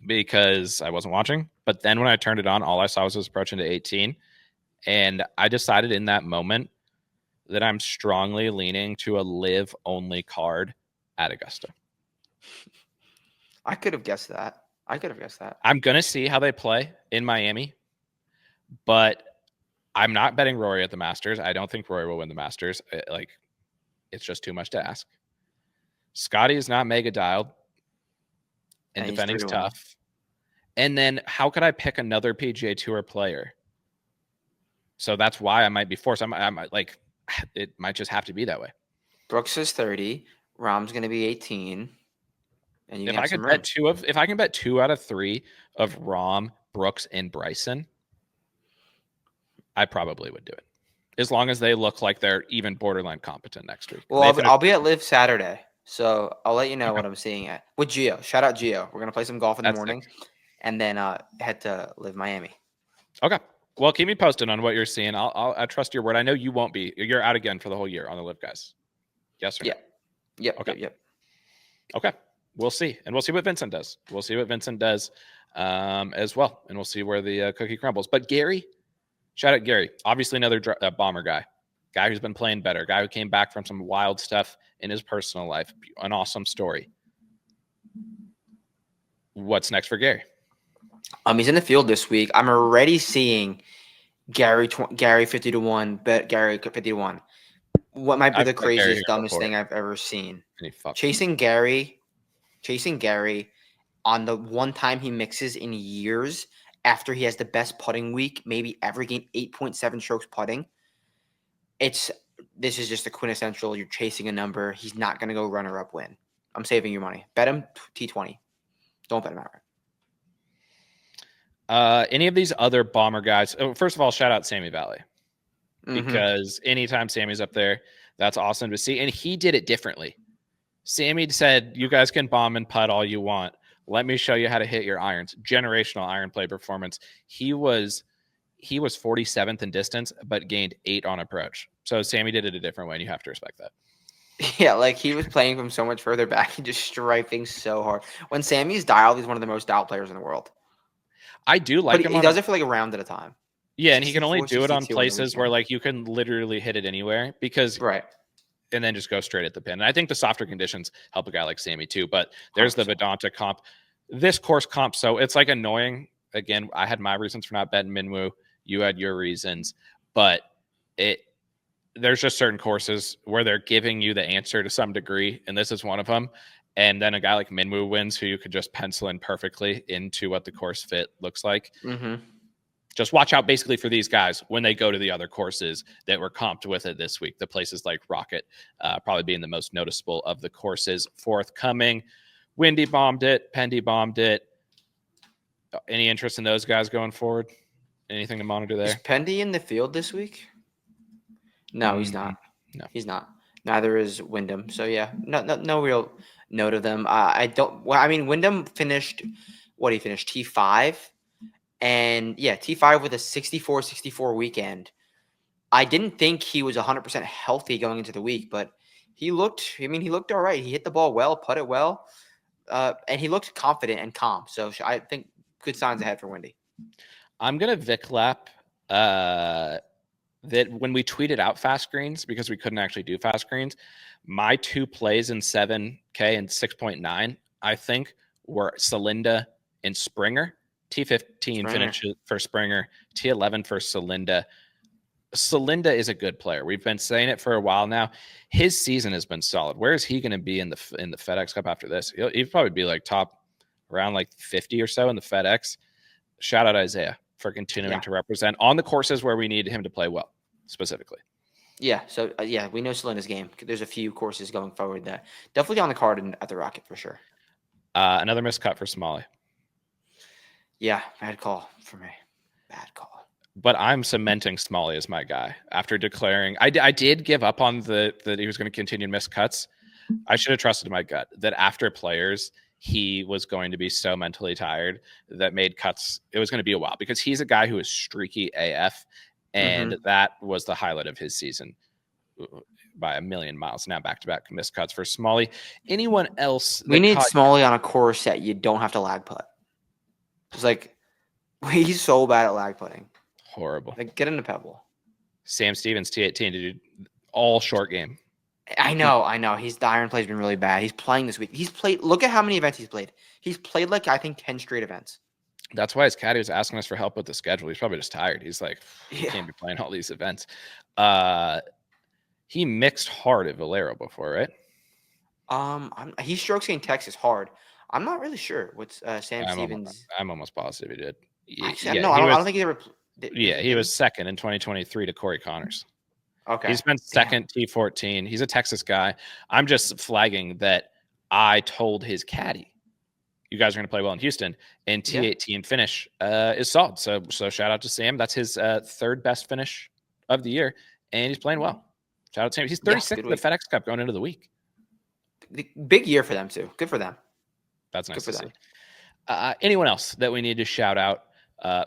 because I wasn't watching. But then when I turned it on, all I saw was his approach into 18. And I decided in that moment that I'm strongly leaning to a live only card at Augusta. I could have guessed that. I'm going to see how they play in Miami, but I'm not betting Rory at the Masters. I don't think Rory will win the Masters. It's just too much to ask. Scottie is not mega dialed, and defending's tough. And then how could I pick another PGA Tour player? So that's why I might be forced. It might just have to be that way. Brooks is 30. Rahm's going to be 18. And if I can bet 2 out of 3 of Rahm, Brooks, and Bryson, I probably would do it. As long as they look like they're even borderline competent next week. Well, I'll be at LIV Saturday, so I'll let you know what I'm seeing at. With Gio. Shout out Gio. We're going to play some golf in the morning and then head to LIV Miami. Okay. Well, keep me posted on what you're seeing. I trust your word. I know you won't be. You're out again for the whole year on the LIV guys. Yes or no? Yep. Okay. We'll see. And we'll see what Vincent does. As well. And we'll see where the cookie crumbles. But Gary, shout out Gary. Obviously another bomber guy who's been playing better, guy who came back from some wild stuff in his personal life. An awesome story. What's next for Gary? He's in the field this week. I'm already seeing Gary 50-1, bet Gary 50-1. What might be the craziest, dumbest thing I've ever seen? Chasing Gary on the one time he mixes in years after he has the best putting week, maybe averaging 8.7 strokes putting. This is just a quintessential. You're chasing a number. He's not going to go runner-up win. I'm saving your money. Bet him T20. Don't bet him outright. Any of these other bomber guys? First of all, shout out Sammy Valley. Because anytime Sammy's up there, that's awesome to see. And he did it differently. Sammy said, you guys can bomb and putt all you want. Let me show you how to hit your irons. Generational iron play performance. He was 47th in distance, but gained 8 on approach. So Sammy did it a different way, and you have to respect that. Yeah, he was playing from so much further back and just striping so hard. When Sammy's dialed, he's one of the most dialed players in the world. I do like him. He does it for a round at a time. Yeah, and he can only do it on places where you can literally hit it anywhere and then just go straight at the pin. And I think the softer conditions help a guy like Sammy too. But there's 100%. The Vedanta comp, this course comp. So it's annoying. Again, I had my reasons for not betting Minwoo. You had your reasons, but there's just certain courses where they're giving you the answer to some degree, and this is one of them. And then a guy like Minwoo wins, who you could just pencil in perfectly into what the course fit looks like. Mm-hmm. Just watch out basically for these guys when they go to the other courses that were comped with it this week. The places like Rocket probably being the most noticeable of the courses forthcoming. Windy bombed it. Pendy bombed it. Any interest in those guys going forward? Anything to monitor there? Is Pendy in the field this week? No, he's not. No, he's not. Neither is Wyndham. So yeah, no real note of them. I don't. Well, I mean, Wyndham finished. What he finished T5, and yeah, T5 with a 64-64 weekend. I didn't think he was 100% healthy going into the week, but he looked. I mean, he looked all right. He hit the ball well, putted well, and he looked confident and calm. So I think good signs ahead for Windy. I'm gonna Vic lap that when we tweeted out fast greens, because we couldn't actually do fast greens, my 2 plays in 7K and 6.9, I think, were Celinda and Springer. T15 finishes for Springer, T11 for Celinda. Celinda is a good player. We've been saying it for a while now. His season has been solid. Where is he going to be in the FedEx Cup after this? He'd probably be like top around like 50 or so in the FedEx. Shout out Isaiah for continuing to represent on the courses where we need him to play well, specifically. Yeah, so we know Celinda's game. There's a few courses going forward that definitely on the card at the Rocket for sure. Another missed cut for Smalley. Yeah, bad call for me. Bad call. But I'm cementing Smalley as my guy after declaring. I did give up on that he was going to continue to miss cuts. I should have trusted my gut that after players, he was going to be so mentally tired that made cuts. It was going to be a while because he's a guy who is streaky AF, and that was the highlight of his season by a million miles. Now back-to-back missed cuts for Smalley. Anyone else? We need Smalley on a course that you don't have to lag putt. It's like he's so bad at lag putting. Horrible. Like get into Pebble. Sam Stevens, T18, did all short game. I know. The iron play's been really bad. He's playing this week. He's played. Look at how many events he's played. He's played like I think 10 straight events. That's why his caddy was asking us for help with the schedule. He's probably just tired. He's like, he can't be playing all these events. He mixed hard at Valero before, right? He strokes in Texas hard. I'm not really sure what's Sam Stevens. I'm almost positive he did. Actually, no, I don't think he ever. He was second in 2023 to Corey Connors. Okay. He's been second T14. He's a Texas guy. I'm just flagging that I told his caddy, you guys are going to play well in Houston, and T18 finish is solid. So shout out to Sam. That's his third best finish of the year, and he's playing well. Shout out to Sam. He's 36 in the FedEx Cup going into the week. Big year for them, too. Good for them. That's nice to see. Anyone else that we need to shout out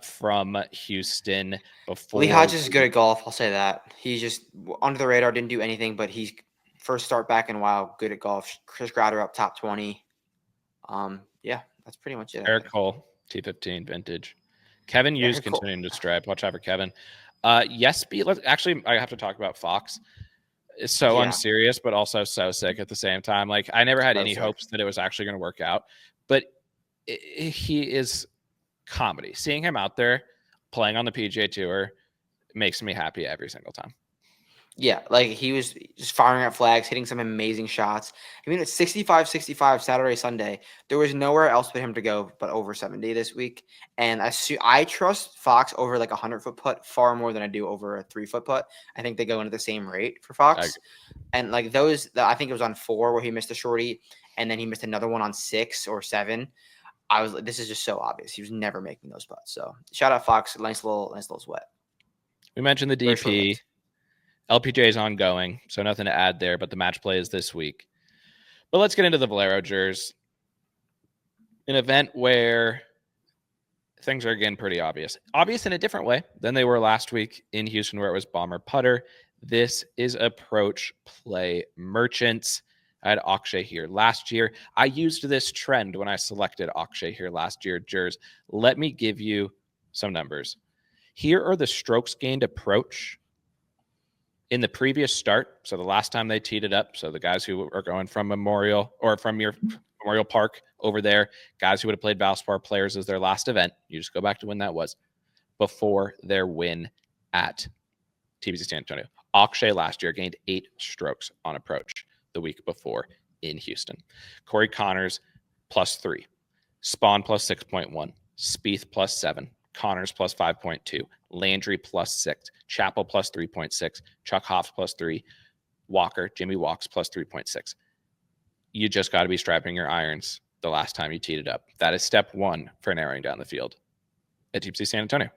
from Houston before? Lee Hodges is good at golf. I'll say that. He's just under the radar, didn't do anything, but he's first start back in a while, good at golf. Chris Crowder up top 20. That's pretty much it. Eric Cole, T15 vintage. Kevin Hughes continuing to stripe. Watch out for Kevin. Actually, I have to talk about Fox. It's so unserious, but also so sick at the same time. Like, I never had any hopes that it was actually going to work out, but he is comedy. Seeing him out there playing on the PGA Tour makes me happy every single time. Yeah, like he was just firing at flags, hitting some amazing shots. I mean, it's 65-65 Saturday, Sunday. There was nowhere else for him to go but over 70 this week. And I trust Fox over like a 100-foot putt far more than I do over a 3-foot putt. I think they go into the same rate for Fox. And like I think it was on 4 where he missed a shorty, and then he missed another one on 6 or 7. I was like, this is just so obvious. He was never making those putts. So shout out Fox, nice little sweat. We mentioned the DP. LPGA is ongoing, so nothing to add there, but the match play is this week. But let's get into the Valero Jers. An event where things are, again, pretty obvious. Obvious in a different way than they were last week in Houston, where it was bomber putter. This is approach play merchants. I had Akshay here last year. I used this trend when I selected Akshay here last year, Jers. Let me give you some numbers. Here are the strokes gained approach in the previous start, so the last time they teed it up, so the guys who are going from Memorial or from your Memorial Park over there, guys who would have played Valspar Players as their last event, you just go back to when that was, before their win at TPC San Antonio. Akshay last year gained 8 strokes on approach the week before in Houston. Corey Connors +3, Spawn +6.1, Spieth +7, Connors +5.2, Landry +6, Chappell +3.6, Chuck Hoff +3, Walker, Jimmy Walks +3.6. You just got to be striping your irons the last time you teed it up. That is step 1 for narrowing down the field at Deep Sea San Antonio.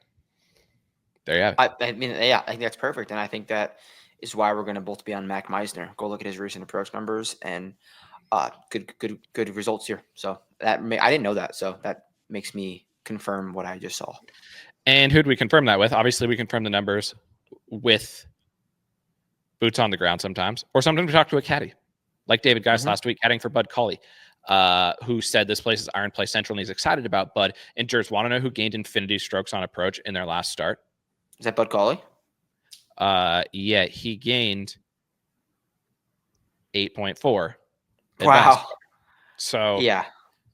There you have it. I mean, yeah, I think that's perfect, and I think that is why we're going to both be on Mac Meisner. Go look at his recent approach numbers and good results here. So I didn't know that, so that makes me confirm what I just saw. And who do we confirm that with? Obviously, we confirm the numbers with boots on the ground sometimes, or sometimes we talk to a caddy, like David Geist last week, caddying for Bud Cauley, who said this place is iron play central and he's excited about Bud. And Jers, want to know who gained infinity strokes on approach in their last start? Is that Bud Cauley? Yeah, he gained 8.4. Wow. So yeah,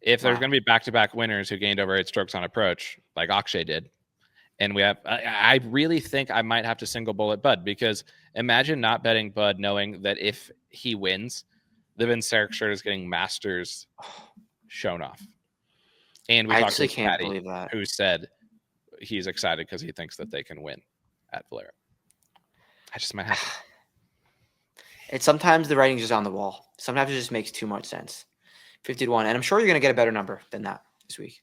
if there's going to be back-to-back winners who gained over 8 strokes on approach, like Akshay did, and we have, I really think I might have to single bullet Bud, because imagine not betting Bud knowing that if he wins, the Vince Sarek shirt is getting Masters shown off. And we talked to a caddy who said he's excited because he thinks that they can win at Valero. I just might have to. And sometimes the writing's just on the wall. Sometimes it just makes too much sense. 50-1, and I'm sure you're going to get a better number than that this week.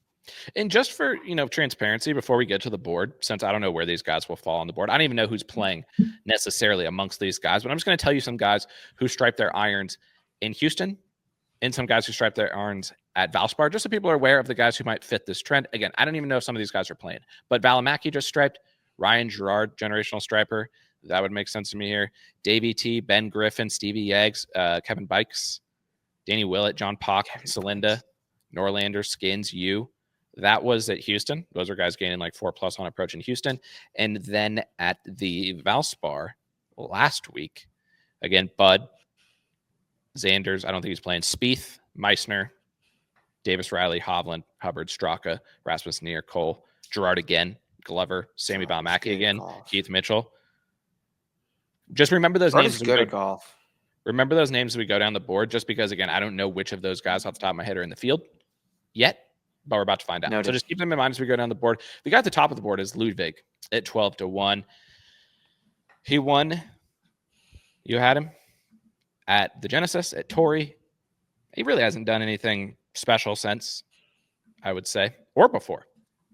And just for, transparency, before we get to the board, since I don't know where these guys will fall on the board, I don't even know who's playing necessarily amongst these guys, but I'm just going to tell you some guys who stripe their irons in Houston and some guys who stripe their irons at Valspar, just so people are aware of the guys who might fit this trend. Again, I don't even know if some of these guys are playing, but Valimaki just striped. Ryan Gerard, generational striper. That would make sense to me here. Davey T, Ben Griffin, Stevie Yeggs, Kevin Bikes, Danny Willett, John Pock, Celinda, Norlander, Skins, you. That was at Houston. Those are guys gaining like 4+ on approach in Houston. And then at the Valspar last week, again, Bud, Xanders, I don't think he's playing, Spieth, Meisner, Davis Riley, Hovland, Hubbard, Straka, Rasmus Neer, Cole, Gerard again, Glover, Sammy Valimaki again, Keith Mitchell. Just remember those names. Good at golf. Remember those names as we go down the board, just because, again, I don't know which of those guys off the top of my head are in the field yet, but we're about to find out. So just keep them in mind as we go down the board. The guy at the top of the board is Ludwig at 12-1. He won. You had him at the Genesis, at Torrey. He really hasn't done anything special since, I would say, or before.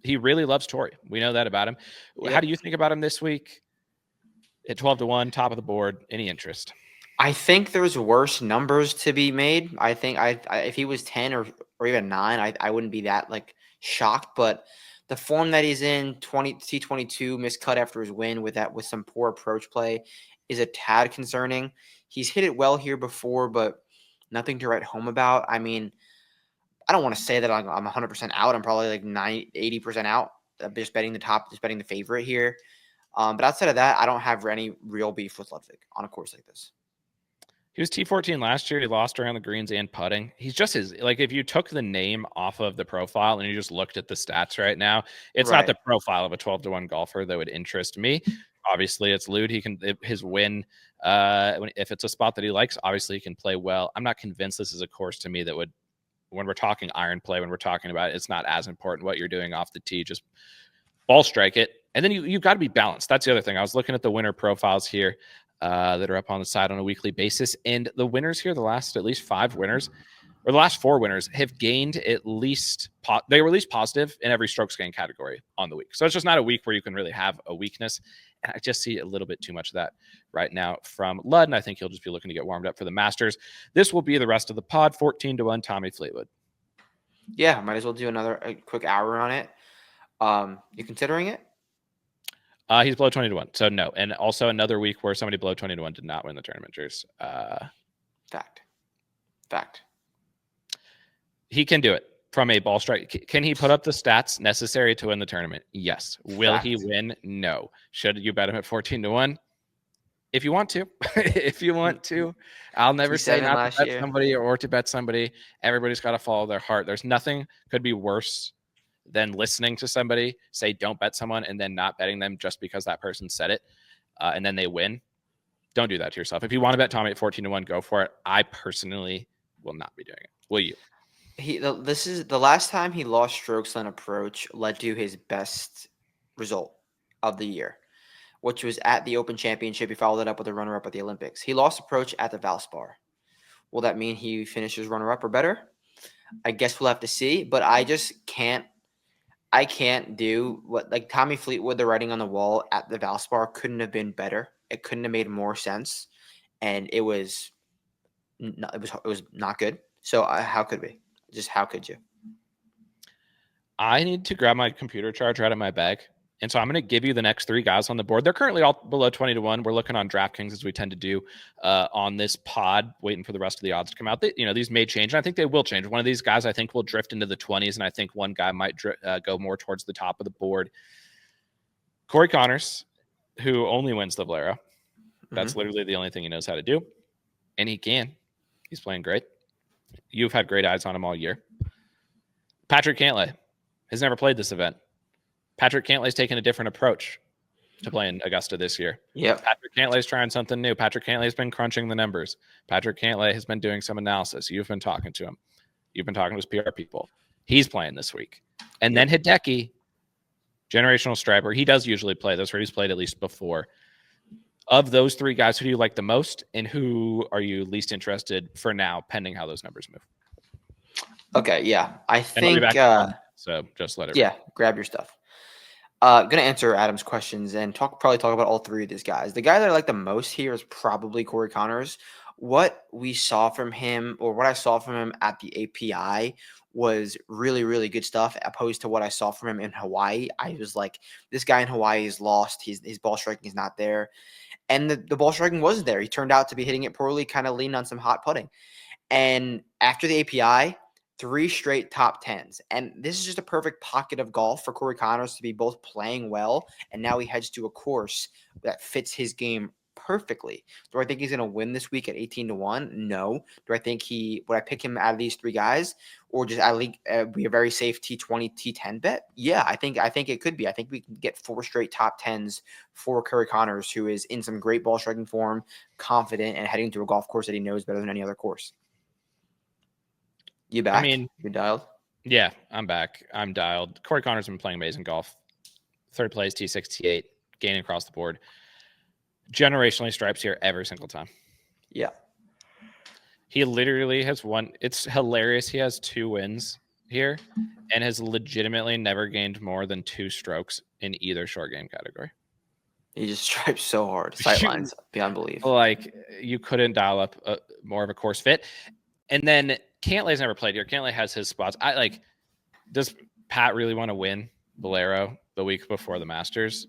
He really loves Torrey. We know that about him. Yeah. How do you think about him this week? At 12-1, top of the board, any interest? I think there's worse numbers to be made. I think if he was 10 or even 9, I wouldn't be that shocked. But the form that he's in, T22 miscut after his win with some poor approach play, is a tad concerning. He's hit it well here before, but nothing to write home about. I mean, I don't want to say that I'm 100% out. I'm probably like 80% out. I'm just betting the favorite here. But outside of that, I don't have any real beef with Ludwig on a course like this. He was T14 last year. He lost around the greens and putting. He's just if you took the name off of the profile and you just looked at the stats right now, it's not the profile of a 12-1 golfer that would interest me. Obviously, it's Lud. His win, if it's a spot that he likes, obviously he can play well. I'm not convinced this is a course to me that would, when we're talking iron play, when we're talking about it, it's not as important what you're doing off the tee. Just ball strike it. And then you've got to be balanced. That's the other thing. I was looking at the winner profiles here that are up on the side on a weekly basis. And the winners here, the last at least 5 winners, or the last 4 winners, have gained at least, they were at least positive in every strokes gain category on the week. So it's just not a week where you can really have a weakness. And I just see a little bit too much of that right now from Ludd. And I think he'll just be looking to get warmed up for the Masters. This will be the rest of the pod, 14-1, Tommy Fleetwood. Yeah, might as well do a quick hour on it. You considering it? He's below 20-1, so no. And also another week where somebody below 20-1 did not win the tournament. Fact. He can do it from a ball strike. Can he put up the stats necessary to win the tournament? Yes. Will he win? No. Should you bet him at 14-1? If you want to. If you want to. I'll never say not to bet somebody or to bet somebody. Everybody's got to follow their heart. There's nothing could be worse than listening to somebody say don't bet someone and then not betting them just because that person said it and then they win. Don't do that to yourself. If you want to bet Tommy at 14-1, go for it. I personally will not be doing it. Will you? This is the last time he lost strokes on approach led to his best result of the year, which was at the Open Championship. He followed it up with a runner-up at the Olympics. He lost approach at the Valspar. Will that mean he finishes runner-up or better? I guess we'll have to see, but I just can't. I can't do what like Tommy Fleetwood, the writing on the wall at the Valspar couldn't have been better. It couldn't have made more sense, and it was not good. So how could we? Just how could you? I need to grab my computer charger out of my bag. And so I'm going to give you the next 3 guys on the board. They're currently all below 20-1. We're looking on DraftKings as we tend to do on this pod, waiting for the rest of the odds to come out. These may change, and I think they will change. One of these guys, I think, will drift into the 20s, and I think one guy might go more towards the top of the board. Corey Connors, who only wins the Valero. That's literally the only thing he knows how to do. And he can. He's playing great. You've had great eyes on him all year. Patrick Cantlay has never played this event. Patrick Cantlay's taken a different approach to playing Augusta this year. Yep. Patrick Cantlay's trying something new. Patrick Cantlay's been crunching the numbers. Patrick Cantlay has been doing some analysis. You've been talking to him. You've been talking to his PR people. He's playing this week. And then Hideki, generational striper. He does usually play. That's where he's played at least before. Of those 3 guys, who do you like the most, and who are you least interested for now, pending how those numbers move? Okay, yeah. I think so just let it grab your stuff. Gonna answer Adam's questions and probably talk about all 3 of these guys. The guy that I like the most here is probably Corey Connors. What we saw from him, or what I saw from him at the API, was really, really good stuff, opposed to what I saw from him in Hawaii. I was like, this guy in Hawaii is lost. His ball striking is not there. And the ball striking was there. He turned out to be hitting it poorly, kind of leaned on some hot putting. And after the API, 3 straight top 10s. And this is just a perfect pocket of golf for Corey Connors to be both playing well, and now he heads to a course that fits his game perfectly. Do I think he's going to win this week at 18-1? No. Do I think would I pick him out of these 3 guys, or just at least be a very safe T20, T10 bet? Yeah, I think it could be. I think we can get 4 straight top 10s for Corey Connors, who is in some great ball striking form, confident, and heading to a golf course that he knows better than any other course. You back? I mean, you're dialed? Yeah, I'm back. I'm dialed. Corey Connors has been playing amazing golf. 3rd place, T6, T8, gaining across the board. Generationally stripes here every single time. Yeah. He literally has won. It's hilarious. He has 2 wins here and has legitimately never gained more than 2 strokes in either short game category. He just stripes so hard. Sightlines beyond belief. Like, you couldn't dial up more of a course fit. And then Cantlay's never played here. Cantlay has his spots. Does Pat really want to win Valero the week before the Masters?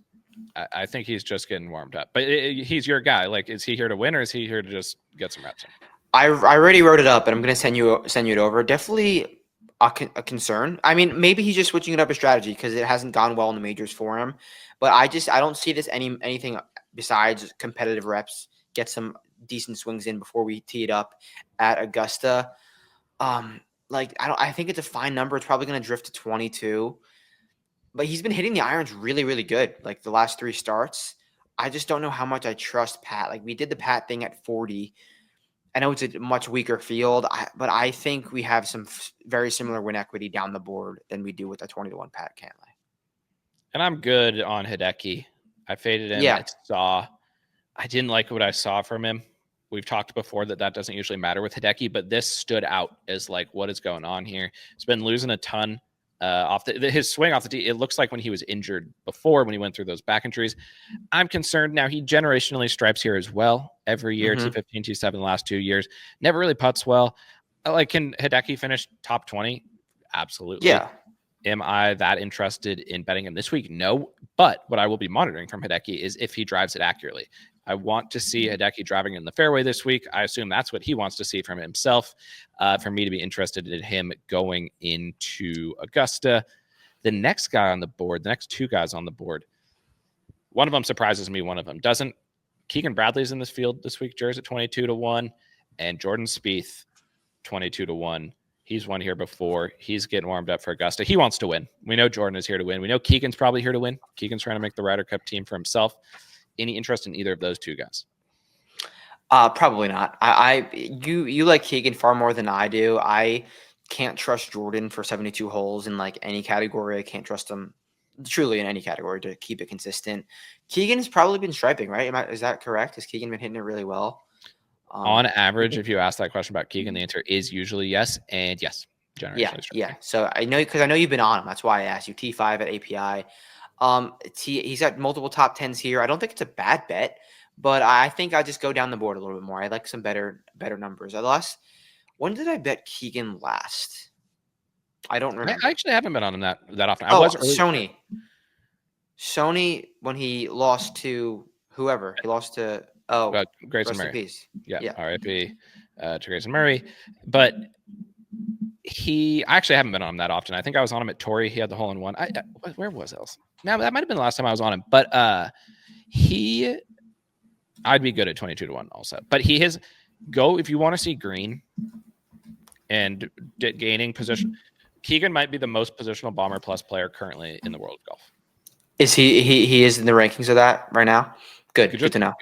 I think he's just getting warmed up. But he's your guy. Like, is he here to win, or is he here to just get some reps in? I already wrote it up, and I'm going to send you it over. Definitely a concern. I mean, maybe he's just switching it up a strategy because it hasn't gone well in the majors for him. But I don't see this anything besides competitive reps. Get some decent swings in before we tee it up at Augusta. I think it's a fine number. It's probably going to drift to 22. But he's been hitting the irons really, really good, like the last 3 starts. I just don't know how much I trust Pat. Like, we did the Pat thing at 40. I know it's a much weaker field, but I think we have some very similar win equity down the board than we do with a 20-1 Pat Cantlay. And I'm good on Hideki. I faded him. Yeah. I didn't like what I saw from him. We've talked before that doesn't usually matter with Hideki, but this stood out as like, what is going on here? He's been losing a ton. His swing off the tee, it looks like when he was injured before, when he went through those back injuries. I'm concerned now. He generationally stripes here as well every year. T15, T7 the last 2 years. Never really putts well. Can Hideki finish top 20? Absolutely. Yeah. Am I that interested in betting him this week? No. But what I will be monitoring from Hideki is if he drives it accurately. I want to see Hideki driving in the fairway this week. I assume that's what he wants to see from himself. For me to be interested in him going into Augusta. The next guy on the board, the next 2 guys on the board, one of them surprises me, one of them doesn't. Keegan Bradley's in this field this week, Jers at 22-1, and Jordan Spieth 22-1. He's won here before. He's getting warmed up for Augusta. He wants to win. We know Jordan is here to win. We know Keegan's probably here to win. Keegan's trying to make the Ryder Cup team for himself. Any interest in either of those 2 guys? Probably not. You like Keegan far more than I do. I can't trust Jordan for 72 holes in like any category. I can't trust him truly in any category to keep it consistent. Keegan's probably been striping, right? Is that correct? Has Keegan been hitting it really well? On average, if you ask that question about Keegan, the answer is usually yes, and yes, generationally Yeah, striking. yeah. So I know because I know you've been on him. That's why I asked you. T5 at API. He's got multiple top tens here. I don't think it's a bad bet, but I think I just go down the board a little bit more. I like some better numbers. When did I bet Keegan last? I don't remember. I actually haven't been on him that often. I Oh, was early. Sony when he lost to whoever. He lost to Grayson rest Murray. in peace. Yeah. RIP to Grayson Murray. But I actually haven't been on him that often. I think I was on him at Torrey. He had the hole in one. Where was else? Now that might have been the last time I was on him. But I'd be good at 22-1 also. But if you want to see green and gaining position, Keegan might be the most positional bomber plus player currently in the world of golf. Is he is in the rankings of that right now? Good to know.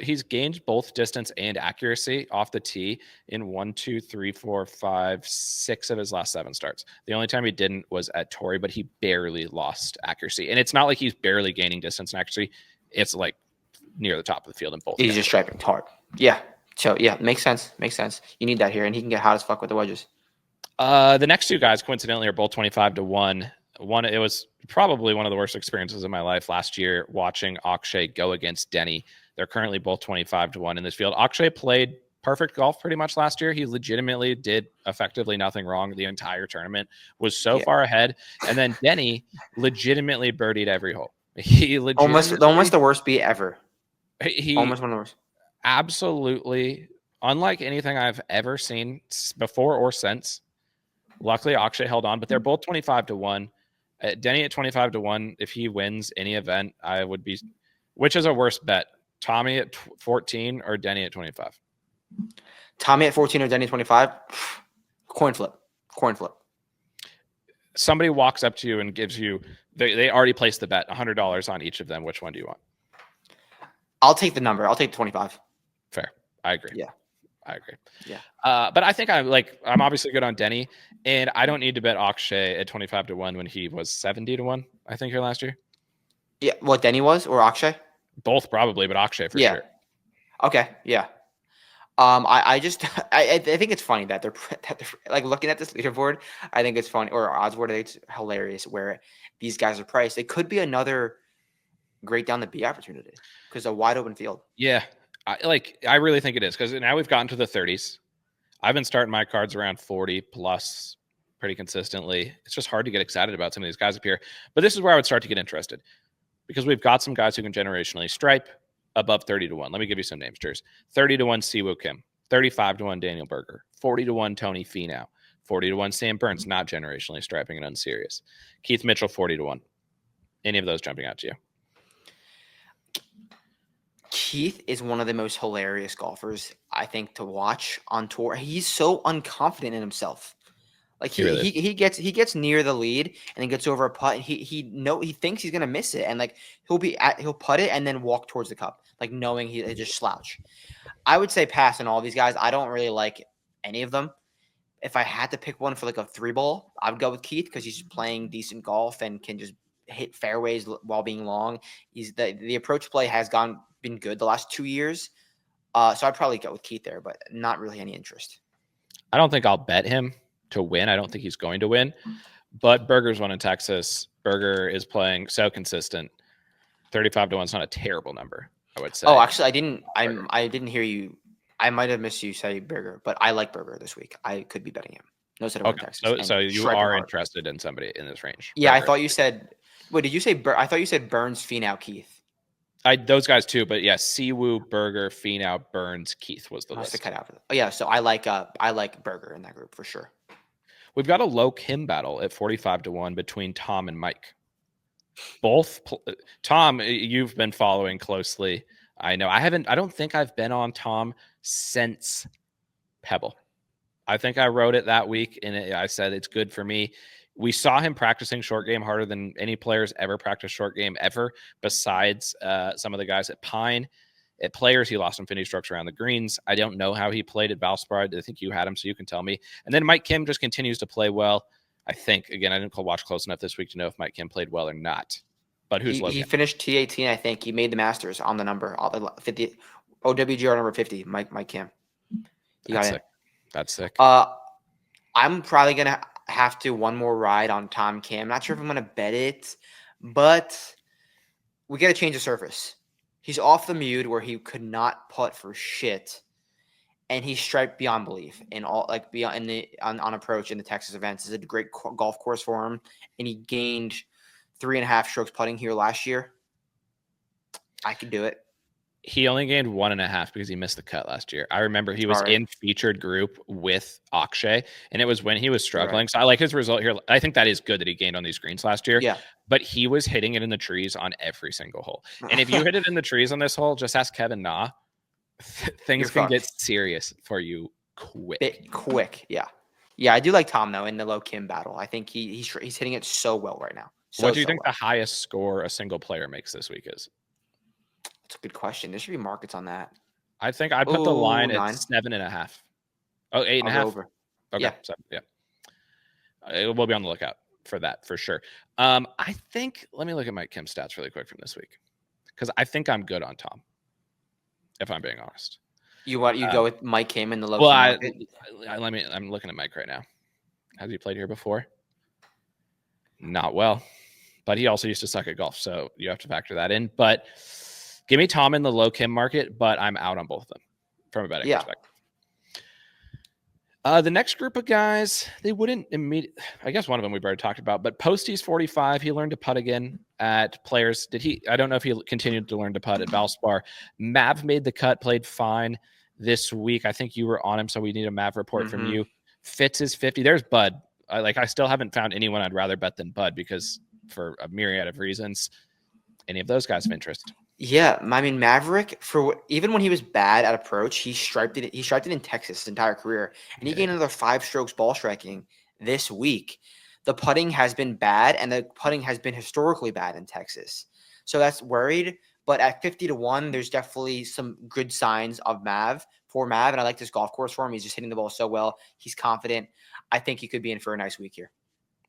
He's gained both distance and accuracy off the tee in 1, 2, 3, 4, 5, 6 of his last 7 starts. The only time he didn't was at Torrey, but he barely lost accuracy. And it's not like he's barely gaining distance and accuracy. It's like near the top of the field in both. He's just striping hard. Yeah. So yeah, makes sense. You need that here, and he can get hot as fuck with the wedges. The next two guys, coincidentally, are both 25-1. It was probably one of the worst experiences of my life last year watching Akshay go against Denny. They're currently both 25-1 in this field. Akshay played perfect golf pretty much last year. He legitimately did effectively nothing wrong the entire tournament, was so far ahead. And then Denny legitimately birdied every hole. He almost the worst beat ever. He almost one of the worst. Absolutely, unlike anything I've ever seen before or since. Luckily, Akshay held on, but they're both 25-1. Denny at 25-1. If he wins any event, I would be. Which is a worse bet? Tommy at 14 or Denny at 25? Tommy at 14 or Denny at 25? Coin flip. Somebody walks up to you and gives you. They already placed the bet, $100 on each of them. Which one do you want? I'll take the number. I'll take 25. Fair. I agree. Yeah. I agree. Yeah. But I think I'm obviously good on Denny, and I don't need to bet Akshay at 25-1 when he was 70-1, I think, here last year. Yeah. What Denny was or Akshay? Both probably, but Akshay for sure. Okay. Yeah. I think it's funny that they're like looking at this leaderboard. I think it's funny, or odds board. I think it's hilarious where these guys are priced. It could be another great down the B opportunity because a wide open field. Yeah. I really think it is because now we've gotten to the 30s. I've been starting my cards around 40 plus pretty consistently. It's just hard to get excited about some of these guys up here. But this is where I would start to get interested because we've got some guys who can generationally stripe above 30-1. Let me give you some names, Jers. 30-1 Siwoo Kim, 35-1 Daniel Berger, 40-1 Tony Finau, 40-1 Sam Burns, not generationally striping and unserious. Keith Mitchell, 40-1. Any of those jumping out to you? Keith is one of the most hilarious golfers, I think, to watch on tour. He's so unconfident in himself. Like he gets near the lead and then gets over a putt. And he thinks he's gonna miss it, and like he'll putt it and then walk towards the cup, like knowing he just slouch. I would say pass on all these guys. I don't really like any of them. If I had to pick one for like a 3-ball, I would go with Keith because he's playing decent golf and can just hit fairways while being long. He's the approach play has been good the last 2 years. So I'd probably go with Keith there, but not really any interest. I don't think I'll bet him to win. I don't think he's going to win, but Berger's won in Texas. Berger is playing so consistent. 35-1 is not a terrible number, I would say. Oh, actually, I didn't hear you. I might have missed you say Berger, but I like Berger this week. I could be betting him. No set of Texas. So you are interested in somebody in this range? Yeah, Berger. I thought you said. Wait, did you say? I thought you said Burns, Finau, Keith. Those guys too, but yeah, Siwoo, Berger, Finau, Burns, Keith was the list. To cut out. Oh yeah, so I like Berger in that group for sure. We've got a low Kim battle at 45-1 between Tom and Mike. Both Tom, you've been following closely. I know I don't think I've been on Tom since Pebble. I think I wrote it that week and I said it's good for me. We saw him practicing short game harder than any players ever practiced short game ever, besides some of the guys at Pine. At Players, he lost some finish strokes around the greens. I don't know how he played at Valspar. I think you had him, so you can tell me. And then Mike Kim just continues to play well. I think, again, I didn't watch close enough this week to know if Mike Kim played well or not. But who's He finished T18, I think. He made the Masters on the number, 50, OWGR number 50, Mike Kim. He got sick. That's sick. I'm probably going to have to one more ride on Tom Kim. Not sure if I'm going to bet it, but we got to change the surface. He's off the mute where he could not putt for shit, and he's striped beyond belief in all beyond on approach in the Texas events. It's a great golf course for him, and he gained 3.5 strokes putting here last year. I could do it. He only gained 1.5 because he missed the cut last year. I remember he was in featured group with Akshay, and it was when he was struggling. Right. So I like his result here. I think that is good that he gained on these greens last year. Yeah. But he was hitting it in the trees on every single hole. And if you hit it in the trees on this hole, just ask Kevin Na. Things can get serious for you quick. Yeah. Yeah, I do like Tom, though, in the low Kim battle. I think he's hitting it so well right now. What do you think the highest score a single player makes this week is? That's a good question. There should be markets on that. I think I put the line at 7.5. Oh, 8.5. Over. Okay. Yeah. 7, yeah. We'll be on the lookout for that for sure. I think, let me look at Mike Kim's stats really quick from this week, because I think I'm good on Tom, if I'm being honest. You go with Mike Kim in the low? Well, I'm looking at Mike right now. Has he played here before? Not well, but he also used to suck at golf, so you have to factor that in. But give me Tom in the low Kim market, but I'm out on both of them from a betting perspective. The next group of guys, they wouldn't immediately. I guess one of them we've already talked about, but Posty's 45. He learned to putt again at Players. Did he? I don't know if he continued to learn to putt at Valspar. Mav made the cut, played fine this week. I think you were on him, so we need a Mav report from you. Fitz is 50. There's Bud. I still haven't found anyone I'd rather bet than Bud, because for a myriad of reasons, any of those guys of interest. Yeah, I mean, Maverick, even when he was bad at approach, he striped it. He striped it in Texas his entire career, and he gained another 5 strokes ball striking this week. The putting has been bad, and the putting has been historically bad in Texas, so that's worried. But at 50-1, there's definitely some good signs of Mav, and I like this golf course for him. He's just hitting the ball so well. He's confident. I think he could be in for a nice week here.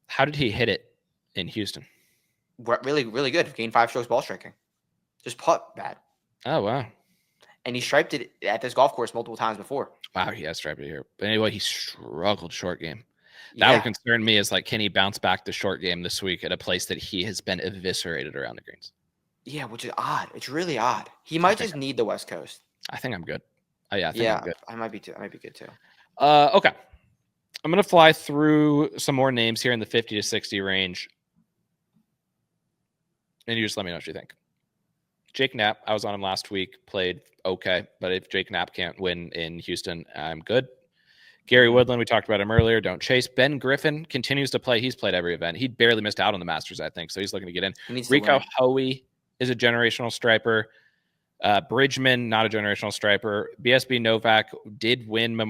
How did he hit it in Houston? Really, really good. Gained 5 strokes ball striking. Just putt bad. Oh, wow. And he striped it at this golf course multiple times before. Wow, he has striped it here. But anyway, he struggled short game. That would concern me, is can he bounce back the short game this week at a place that he has been eviscerated around the greens? Yeah, which is odd. It's really odd. He might just need the West Coast. I think I'm good. I think I'm good. I might be too. I might be good too. Okay. I'm going to fly through some more names here in the 50 to 60 range. And you just let me know what you think. Jake Knapp, I was on him last week, played okay. But if Jake Knapp can't win in Houston, I'm good. Gary Woodland, we talked about him earlier. Don't chase. Ben Griffin continues to play. He's played every event. He barely missed out on the Masters, I think. So he's looking to get in. Rico Hoge is a generational striper. Bridgman, not a generational striper. BSB Novak did win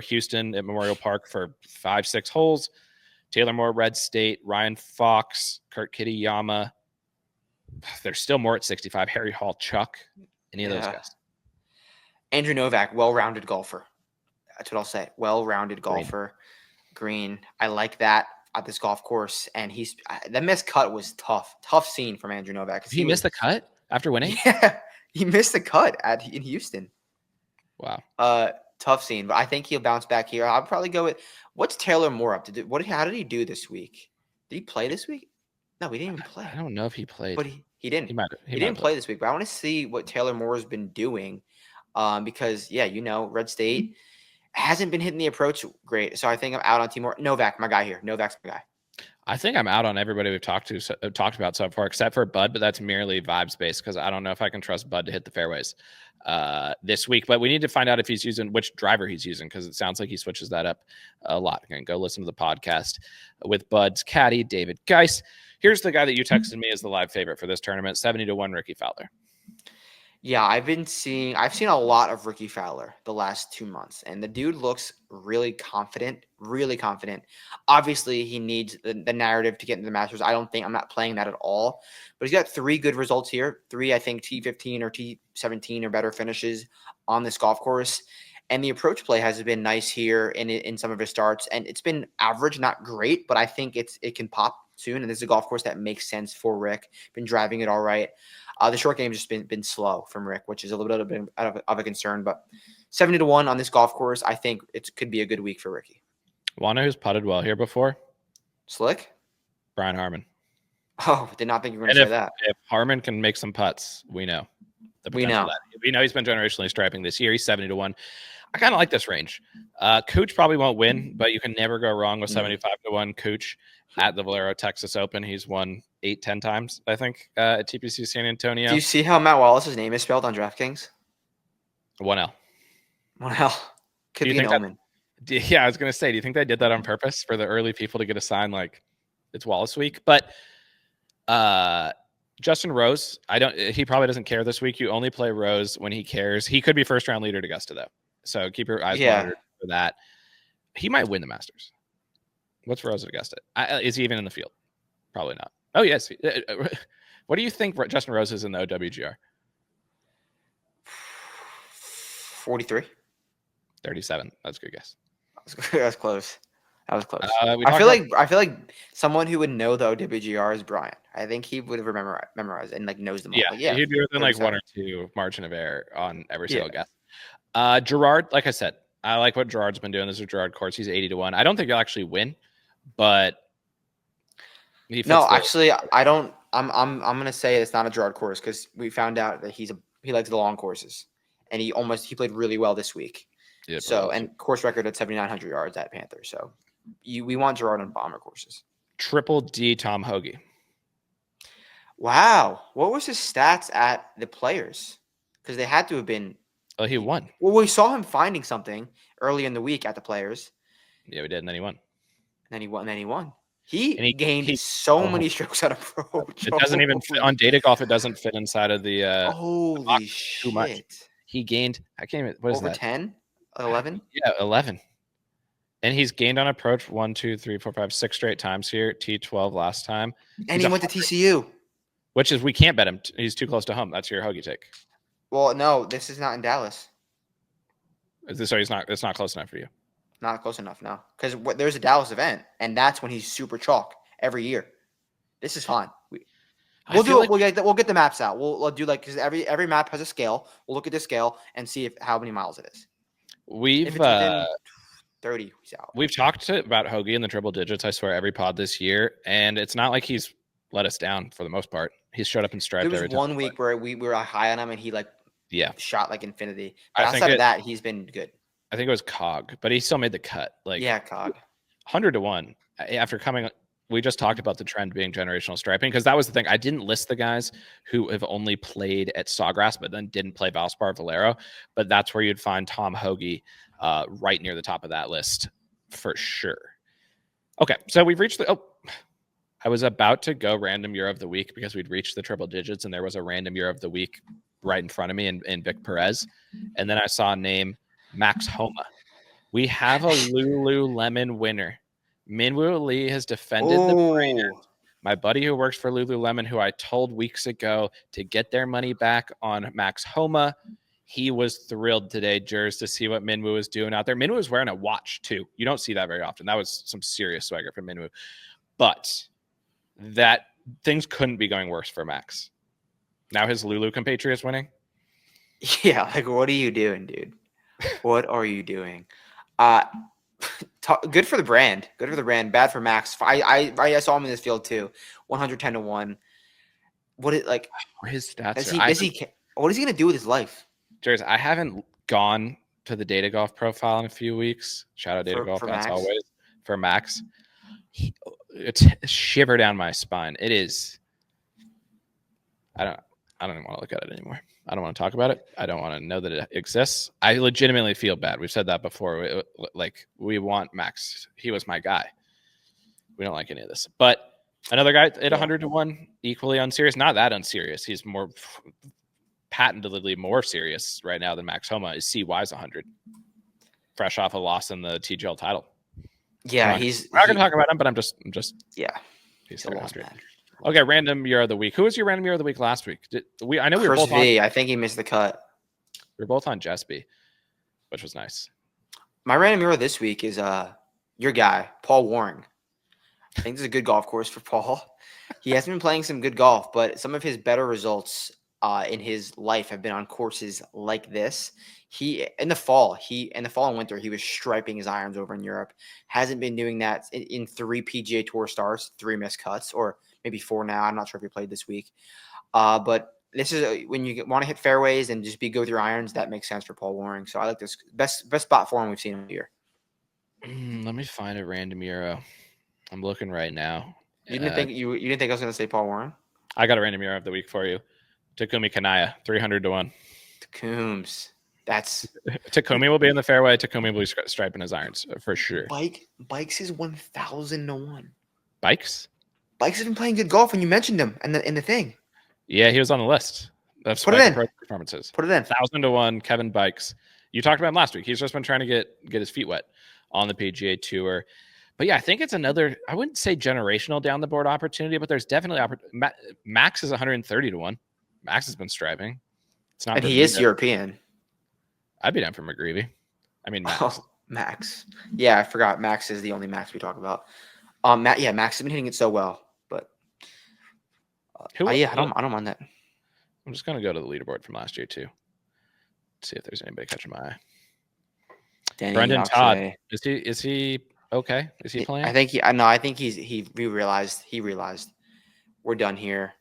Houston at Memorial Park for 5-6 holes. Taylor Moore, Red State. Ryan Fox, Kurt Kitayama. There's still more at 65. Harry Hall, Chuck. Any of those guys? Andrew Novak, well-rounded golfer. That's what I'll say. Well-rounded golfer. Green. I like that at this golf course. And that missed cut was tough. Tough scene from Andrew Novak. He missed the cut after winning? Yeah. He missed the cut in Houston. Wow. Tough scene. But I think he'll bounce back here. I'll probably go with – what's Taylor Moore up to do? How did he do this week? Did he play this week? No, he didn't even play. I don't know if he played. But he didn't. He didn't play this week. But I want to see what Taylor Moore has been doing because, Red State hasn't been hitting the approach great. So I think I'm out on Timor. Novak, my guy here. Novak's my guy. I think I'm out on everybody we've talked about so far, except for Bud, but that's merely vibes based because I don't know if I can trust Bud to hit the fairways this week. But we need to find out if he's using which driver he's using because it sounds like he switches that up a lot. Again, go listen to the podcast with Bud's caddy, David Geis. Here's the guy that you texted me as the live favorite for this tournament, 70-1 Rickie Fowler. Yeah, I've seen a lot of Rickie Fowler the last 2 months, and the dude looks really confident, really confident. Obviously, he needs the narrative to get into the Masters. I'm not playing that at all, but he's got 3 good results here. 3, I think, T15 or T17 or better finishes on this golf course. And the approach play has been nice here in some of his starts, and it's been average, not great, but I think it can pop soon. And this is a golf course that makes sense for Rick. Been driving it all right. The short game's just been slow from Rick, which is a little bit of a concern. But 70-1 on this golf course, I think it could be a good week for Rickie. Want to know who's putted well here before? Slick? Brian Harman. Oh, did not think you were going to say that. If Harman can make some putts, we know the potential. We know he's been generationally striping this year. He's 70-1. I kind of like this range. Cooch probably won't win, but you can never go wrong with 75-1 Cooch at the Valero Texas Open. He's won 8-10 times, I think, at TPC San Antonio. Do you see how Matt Wallace's name is spelled on DraftKings? 1L. 1L. Could be an omen. Yeah, I was going to say, do you think they did that on purpose for the early people to get a sign like it's Wallace week? But Justin Rose, he probably doesn't care this week. You only play Rose when he cares. He could be first round leader at Augusta, though. So keep your eyes monitored for that. He might win the Masters. What's Rose at Augusta? Is he even in the field? Probably not. Oh, yes. What do you think Justin Rose is in the OWGR? 43. 37. That's a good guess. That's close. That was close. I feel like someone who would know the OWGR is Brian. I think he would have memorized and knows them all. Yeah, he'd be within 1 or 2 margin of error on every single guess. Gerard, like I said, I like what Gerard's been doing. This is Gerard course. He's 80-1. I don't think he'll actually win, but I don't. I'm gonna say it's not a Gerard course because we found out that he likes the long courses, and he played really well this week. Yeah, and course record at 7,900 yards at Panther. So we want Gerard on bomber courses. Triple D Tom Hoge. Wow, what was his stats at the Players? Because they had to have been. Oh, he won. Well, we saw him finding something early in the week at the Players. Yeah, we did, and then he won. He gained so many strokes on approach. It doesn't even fit on Data Golf. It doesn't fit inside of the. Holy shit! Too much. He gained. I can't even. What is over that? 10, 11. Yeah, 11. And he's gained on approach 1, 2, 3, 4, 5, 6 straight times here. T12 last time. And he went to TCU. Which is we can't bet him. He's too close to home. That's your Hoge take. Well, no, this is not in Dallas. So it's not close enough for you. Not close enough, no. Because there's a Dallas event, and that's when he's super chalk every year. This is fine. We'll do it. We'll get the maps out. We'll do because every map has a scale. We'll look at the scale and see how many miles it is. We've 30. He's out. We've talked about Hoge in the triple digits. I swear every pod this year, and it's not like he's let us down for the most part. He's showed up and striped. There was one week where we were high on him, and he shot like infinity. But outside of that, he's been good. I think it was Cog, but he still made the cut. Cog. 100-1 after coming. We just talked about the trend being generational striping because that was the thing. I didn't list the guys who have only played at Sawgrass, but then didn't play Valspar Valero. But that's where you'd find Tom Hoge right near the top of that list for sure. Okay, so we've reached I was about to go random year of the week because we'd reached the triple digits and there was a random year of the week right in front of me in Vic Perez. And then I saw a name, Max Homa. We have a Lululemon winner. Minwoo Lee has defended the brand. My buddy who works for Lululemon, who I told weeks ago to get their money back on Max Homa, he was thrilled today, Jers, to see what Minwoo is doing out there. Minwoo is wearing a watch, too. You don't see that very often. That was some serious swagger from Minwoo. But that things couldn't be going worse for Max. Now his Lulu compatriots winning? Yeah, what are you doing, dude? What are you doing? Good for the brand. Good for the brand. Bad for Max. I saw him in this field too. 110-1. What is his stats? What is he gonna do with his life? Jers, I haven't gone to the Data Golf profile in a few weeks. Shout out Data Golf as always for Max. It's a shiver down my spine. It is. I don't even want to look at it anymore. I don't want to talk about it. I don't want to know that it exists. I legitimately feel bad. We've said that before. We want Max. He was my guy. We don't like any of this. But another guy at 100-1, equally unserious. Not that unserious. He's more patently more serious right now than Max Homa is CY's 100, fresh off a loss in the TGL title. Yeah, we're not going to talk about him, but I'm just yeah, he's a lost 100. man. Okay, random year of the week. Who was your random year of the week last week? I know we were Chris both on. I think he missed the cut. We were both on Jesby, which was nice. My random hero this week is your guy, Paul Waring. I think this is a good golf course for Paul. He hasn't been playing some good golf, but some of his better results in his life have been on courses like this. In the fall and winter, he was striping his irons over in Europe. Hasn't been doing that in 3 PGA Tour starts, 3 missed cuts, or maybe 4 now. I'm not sure if he played this week. But this is when you want to hit fairways and just go with your irons. That makes sense for Paul Waring. So I like this best spot for him we've seen him here. Let me find a random euro. I'm looking right now. You didn't think I was going to say Paul Waring? I got a random euro of the week for you. Takumi Kanaya, 300-1. Coombs. That's Takumi will be in the fairway. Takumi will be striping his irons for sure. Bikes is 1,000-1. Bikes has been playing good golf, and you mentioned him in the thing. Yeah, he was on the list. That's Put it in. Performances. Put it in. 1,000-1. Kevin Bikes. You talked about him last week. He's just been trying to get his feet wet on the PGA Tour. But yeah, I think it's another, I wouldn't say generational down the board opportunity, but there's definitely Max is 130-1. Max has been striving. It's not, and he is European. I'd be down for McGreevy. I mean, Max. Oh, Max. Yeah, I forgot. Max is the only Max we talk about. Max has been hitting it so well, but I don't mind that. I'm just gonna go to the leaderboard from last year too. See if there's anybody catching my eye. Denny, Brendan Akshay. Todd. Is he okay? Is he playing? I think he realized we're done here.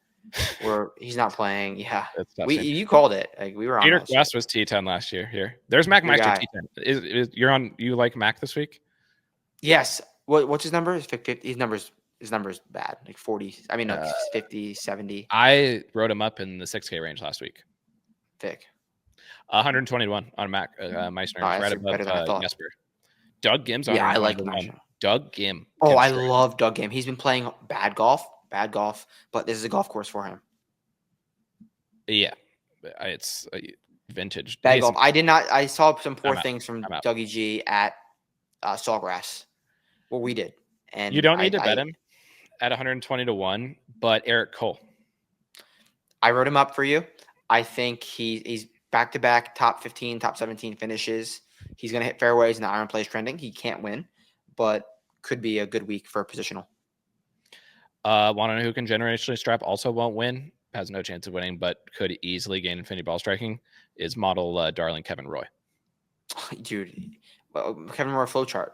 He's not playing. Yeah. You called it. Like we were on. Peter Quest was T10 last year. Here. There's Mac Meister T10. You like Mac this week? Yes. What's his number? His number's bad. Like 40. I mean, 50, 70. I wrote him up in the 6K range last week. Thick. 121 on Mac Meister. Right above Jesper. Doug Gim's on. Yeah, I like Meister. Doug Gim. Oh, I love Doug Gim. He's been playing bad golf, but this is a golf course for him. Yeah, it's vintage. Bad golf. I saw some poor things from Dougie G at Sawgrass. What we did. And you don't need to bet him at 120-1, but Eric Cole. I wrote him up for you. I think he's back-to-back top 15, top 17 finishes. He's going to hit fairways and the iron play is trending. He can't win, but could be a good week for a positional. Want to know who can generationally stripe? Also won't win. Has no chance of winning, but could easily gain infinity ball striking. Is model darling Kevin Roy. Dude, Kevin Roy flowchart.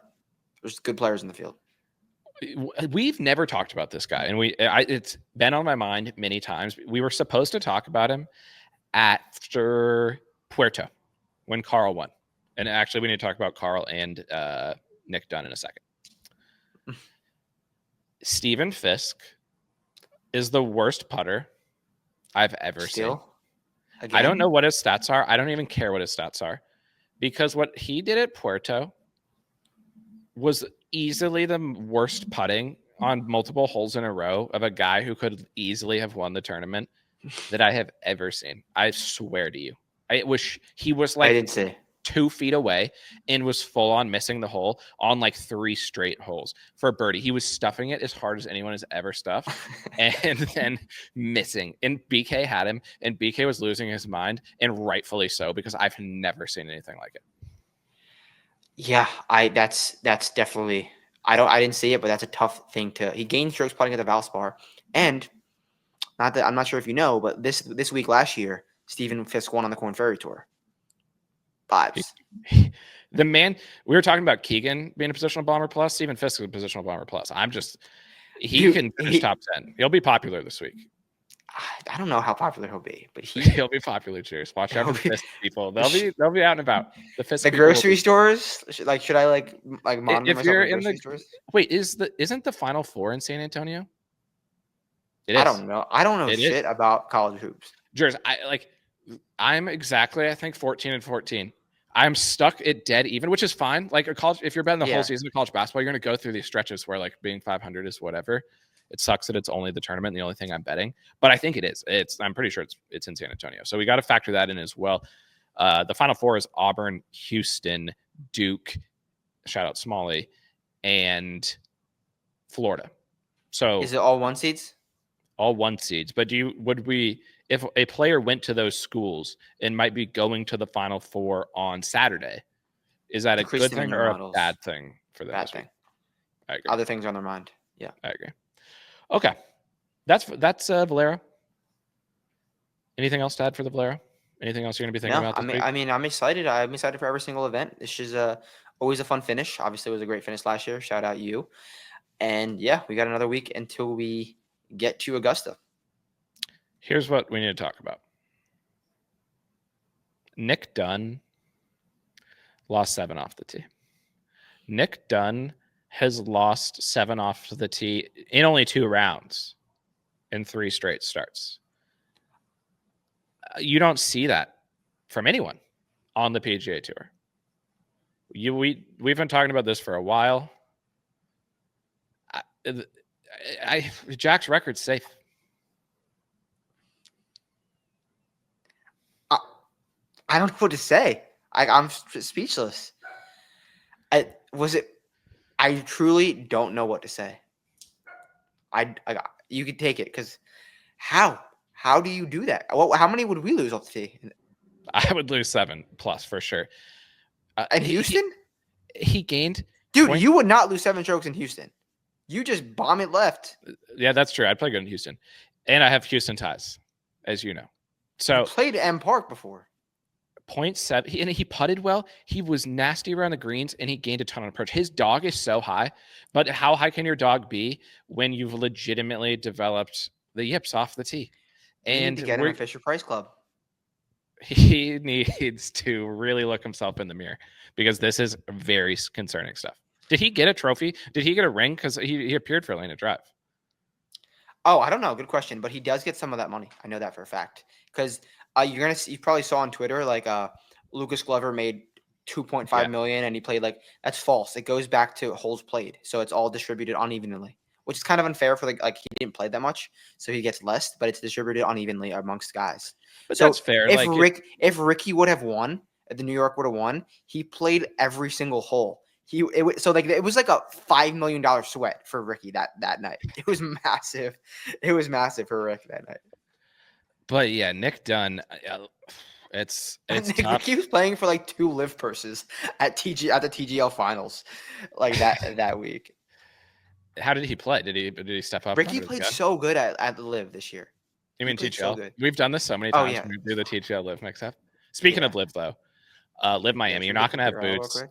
There's good players in the field. We've never talked about this guy, and it's been on my mind many times. We were supposed to talk about him after Puerto when Carl won. And actually, we need to talk about Carl and Nick Dunn in a second. Steven Fisk is the worst putter I've ever seen. Again? I don't know what his stats are. I don't even care what his stats are. Because what he did at Puerto was easily the worst putting on multiple holes in a row of a guy who could easily have won the tournament that I have ever seen. I swear to you. He was like, I didn't say 2 feet away and was full on missing the hole on like 3 straight holes for birdie. He was stuffing it as hard as anyone has ever stuffed and then missing. And BK had him, and BK was losing his mind, and rightfully so, because I've never seen anything like it. Yeah, that's definitely, I didn't see it, but that's a tough thing he gained strokes putting at the Valspar. And I'm not sure if you know, but this week last year, Steven Fisk won on the Corn Ferry Tour. Vibes. The man, we were talking about Keegan being a positional bomber plus. Steven Fisk is a positional bomber plus. He can finish top 10. He'll be popular this week. I don't know how popular he'll be, but he'll be popular. Cheers. Watch out for Fisk people. They'll be out and about. The grocery stores. Should I monitor if you're in the stores? Wait, isn't the Final Four in San Antonio? It is. I don't know shit about college hoops. Jers, I'm exactly, I think, 14-14. I'm stuck at dead even, which is fine. Like a college, if you're betting the whole season of college basketball, you're going to go through these stretches where like being 500 is whatever. It sucks that it's only the tournament, the only thing I'm betting, but I think it is. I'm pretty sure it's in San Antonio. So we got to factor that in as well. The Final Four is Auburn, Houston, Duke, shout out Smalley, and Florida. So is it all one seeds? All one seeds. But if a player went to those schools and might be going to the Final Four on Saturday, is that a good thing or a bad thing for them? Bad thing. I agree. Other things on their mind. Yeah, I agree. Okay, that's Valero. Anything else to add for the Valero? Anything else you're going to be thinking about this week? I'm excited. I'm excited for every single event. This is always a fun finish. Obviously, it was a great finish last year. Shout out you. And yeah, we got another week until we get to Augusta. Here's what we need to talk about. Nick Dunn lost 7 off the tee. Nick Dunn has lost 7 off the tee in only 2 rounds in 3 straight starts. You don't see that from anyone on the PGA Tour. We've been talking about this for a while. Jack's record's safe. I don't know what to say. I'm speechless. I truly don't know what to say. You could take it because how do you do that? How many would we lose off the tee? I would lose 7 plus for sure. And Houston, he gained. Dude, you would not lose 7 strokes in Houston. You just bomb it left. Yeah, that's true. I'd play good in Houston, and I have Houston ties, as you know. So you played M Park before. 0.7, and he putted well. He was nasty around the greens, and he gained a ton on approach. His dog is so high, but how high can your dog be when you've legitimately developed the yips off the tee? And you need to get him a Fisher Price Club. He needs to really look himself in the mirror because this is very concerning stuff. Did he get a trophy? Did he get a ring? Because he appeared for Lane Drive. Oh, I don't know. Good question. But he does get some of that money. I know that for a fact. Because you probably saw on Twitter, like Lucas Glover made $2.5 million and he played that's false. It goes back to holes played. So it's all distributed unevenly, which is kind of unfair for like he didn't play that much. So he gets less, but it's distributed unevenly amongst guys. But so that's fair. If Rickie would have won, if the New York would have won, he played every single hole. It was like a $5 million sweat for Rickie that night. It was massive. It was massive for Rick that night. But yeah, Nick Dunn, it's Nick tough. Rickie was playing for 2 live purses at the TGL finals that week. How did he play? Did he step up? Rickie played so good at the live this year. You mean TGL? So we've done this so many times. When we do the TGL live mix up. Speaking of live though, LIV Miami, you're not going to have boots.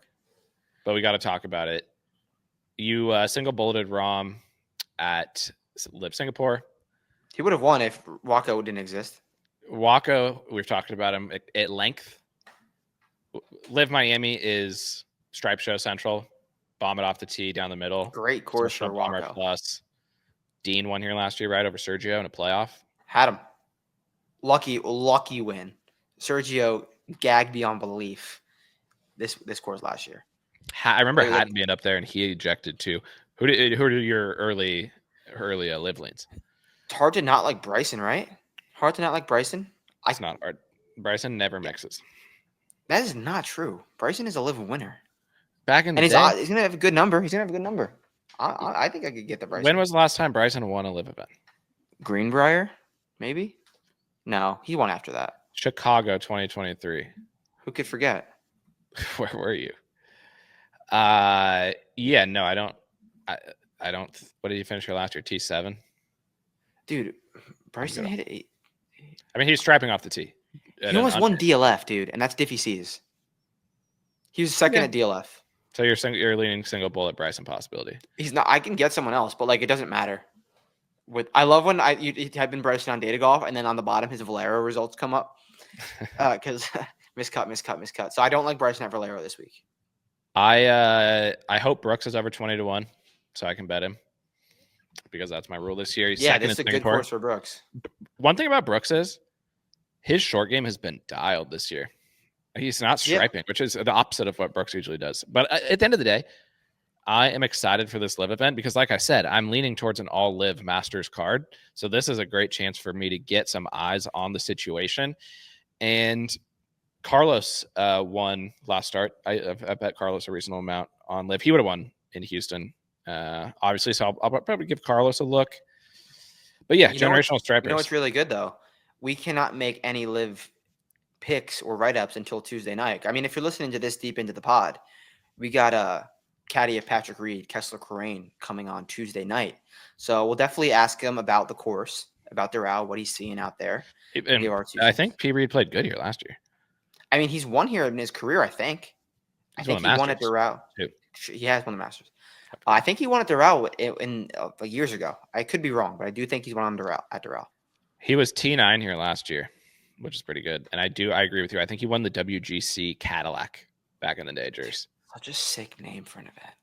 But we got to talk about it. You single bulleted Rom at LIV Singapore. He would have won if Wako didn't exist. Wako, we've talked about him at length. LIV Miami is Stripe Show Central. Bomb it off the tee down the middle. Great course for Wako. Plus. Dean won here last year, right, over Sergio in a playoff. Had him. Lucky win. Sergio gagged beyond belief this course last year. I remember Hatton being up there and he ejected too. Who are your early LIV leans? It's hard to not like Bryson, right? Hard to not like Bryson. It's not hard. Bryson never mixes. That is not true. Bryson is a LIV winner. Back in the day, he's gonna have a good number. I think I could get the Bryson. When was the last time Bryson won a LIV event? Greenbrier, maybe. No, he won after that. Chicago 2023. Who could forget? Where were you? Yeah, no, I don't. What did you finish your last year? T7. Dude, Bryson hit it. I mean, he's strapping off the tee. He almost won DLF, dude, and that's Diffie C's. He was second at DLF. So you're leaning single bullet Bryson possibility. He's not. I can get someone else, but it doesn't matter. I love when you type in Bryson on Data Golf, and then on the bottom his Valero results come up because miscut. So I don't like Bryson at Valero this week. I hope Brooks is over 20-1, so I can bet him because that's my rule this year. He's this is a good course for Brooks. One thing about Brooks is his short game has been dialed this year. He's not striping, which is the opposite of what Brooks usually does. But at the end of the day, I am excited for this LIV event because, like I said, I'm leaning towards an all LIV Masters card. So this is a great chance for me to get some eyes on the situation. And Carlos won last start. I bet Carlos a reasonable amount on LIV. He would have won in Houston, obviously. So I'll probably give Carlos a look. But yeah, generational stripers. You know what's really good though? We cannot make any LIV picks or write-ups until Tuesday night. I mean, if you're listening to this deep into the pod, we got a caddy of Patrick Reed, Kessler Corain, coming on Tuesday night. So we'll definitely ask him about the course, about Doral, what he's seeing out there. And I think P. Reed played good here last year. I mean, he's won here in his career, I think. I think he won at Doral. He has won the Masters. I think he won at Doral in years ago. I could be wrong, but I do think he's won on Doral. He was T9 here last year, which is pretty good. And I agree with you. I think he won the WGC Cadillac back in the day, Jers. Such a sick name for an event.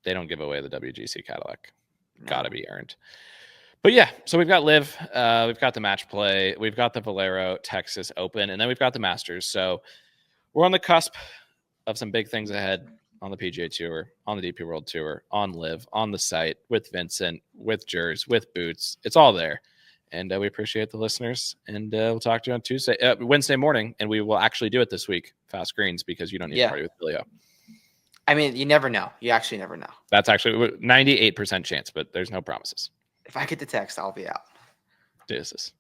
They don't give away the WGC Cadillac. No. Gotta be earned. But yeah, so we've got LIV, we've got the match play, we've got the Valero Texas Open, and then we've got the Masters. So we're on the cusp of some big things ahead on the PGA Tour, on the DP World Tour, on LIV, on the site, with Vincent, with Jers, with Boots. It's all there. And we appreciate the listeners. And we'll talk to you on Wednesday morning, and we will actually do it this week, Fast Greens, because you don't need to party with Billy-O. I mean, you never know. You actually never know. That's actually 98% chance, but there's no promises. If I get the text, I'll be out. Deuces.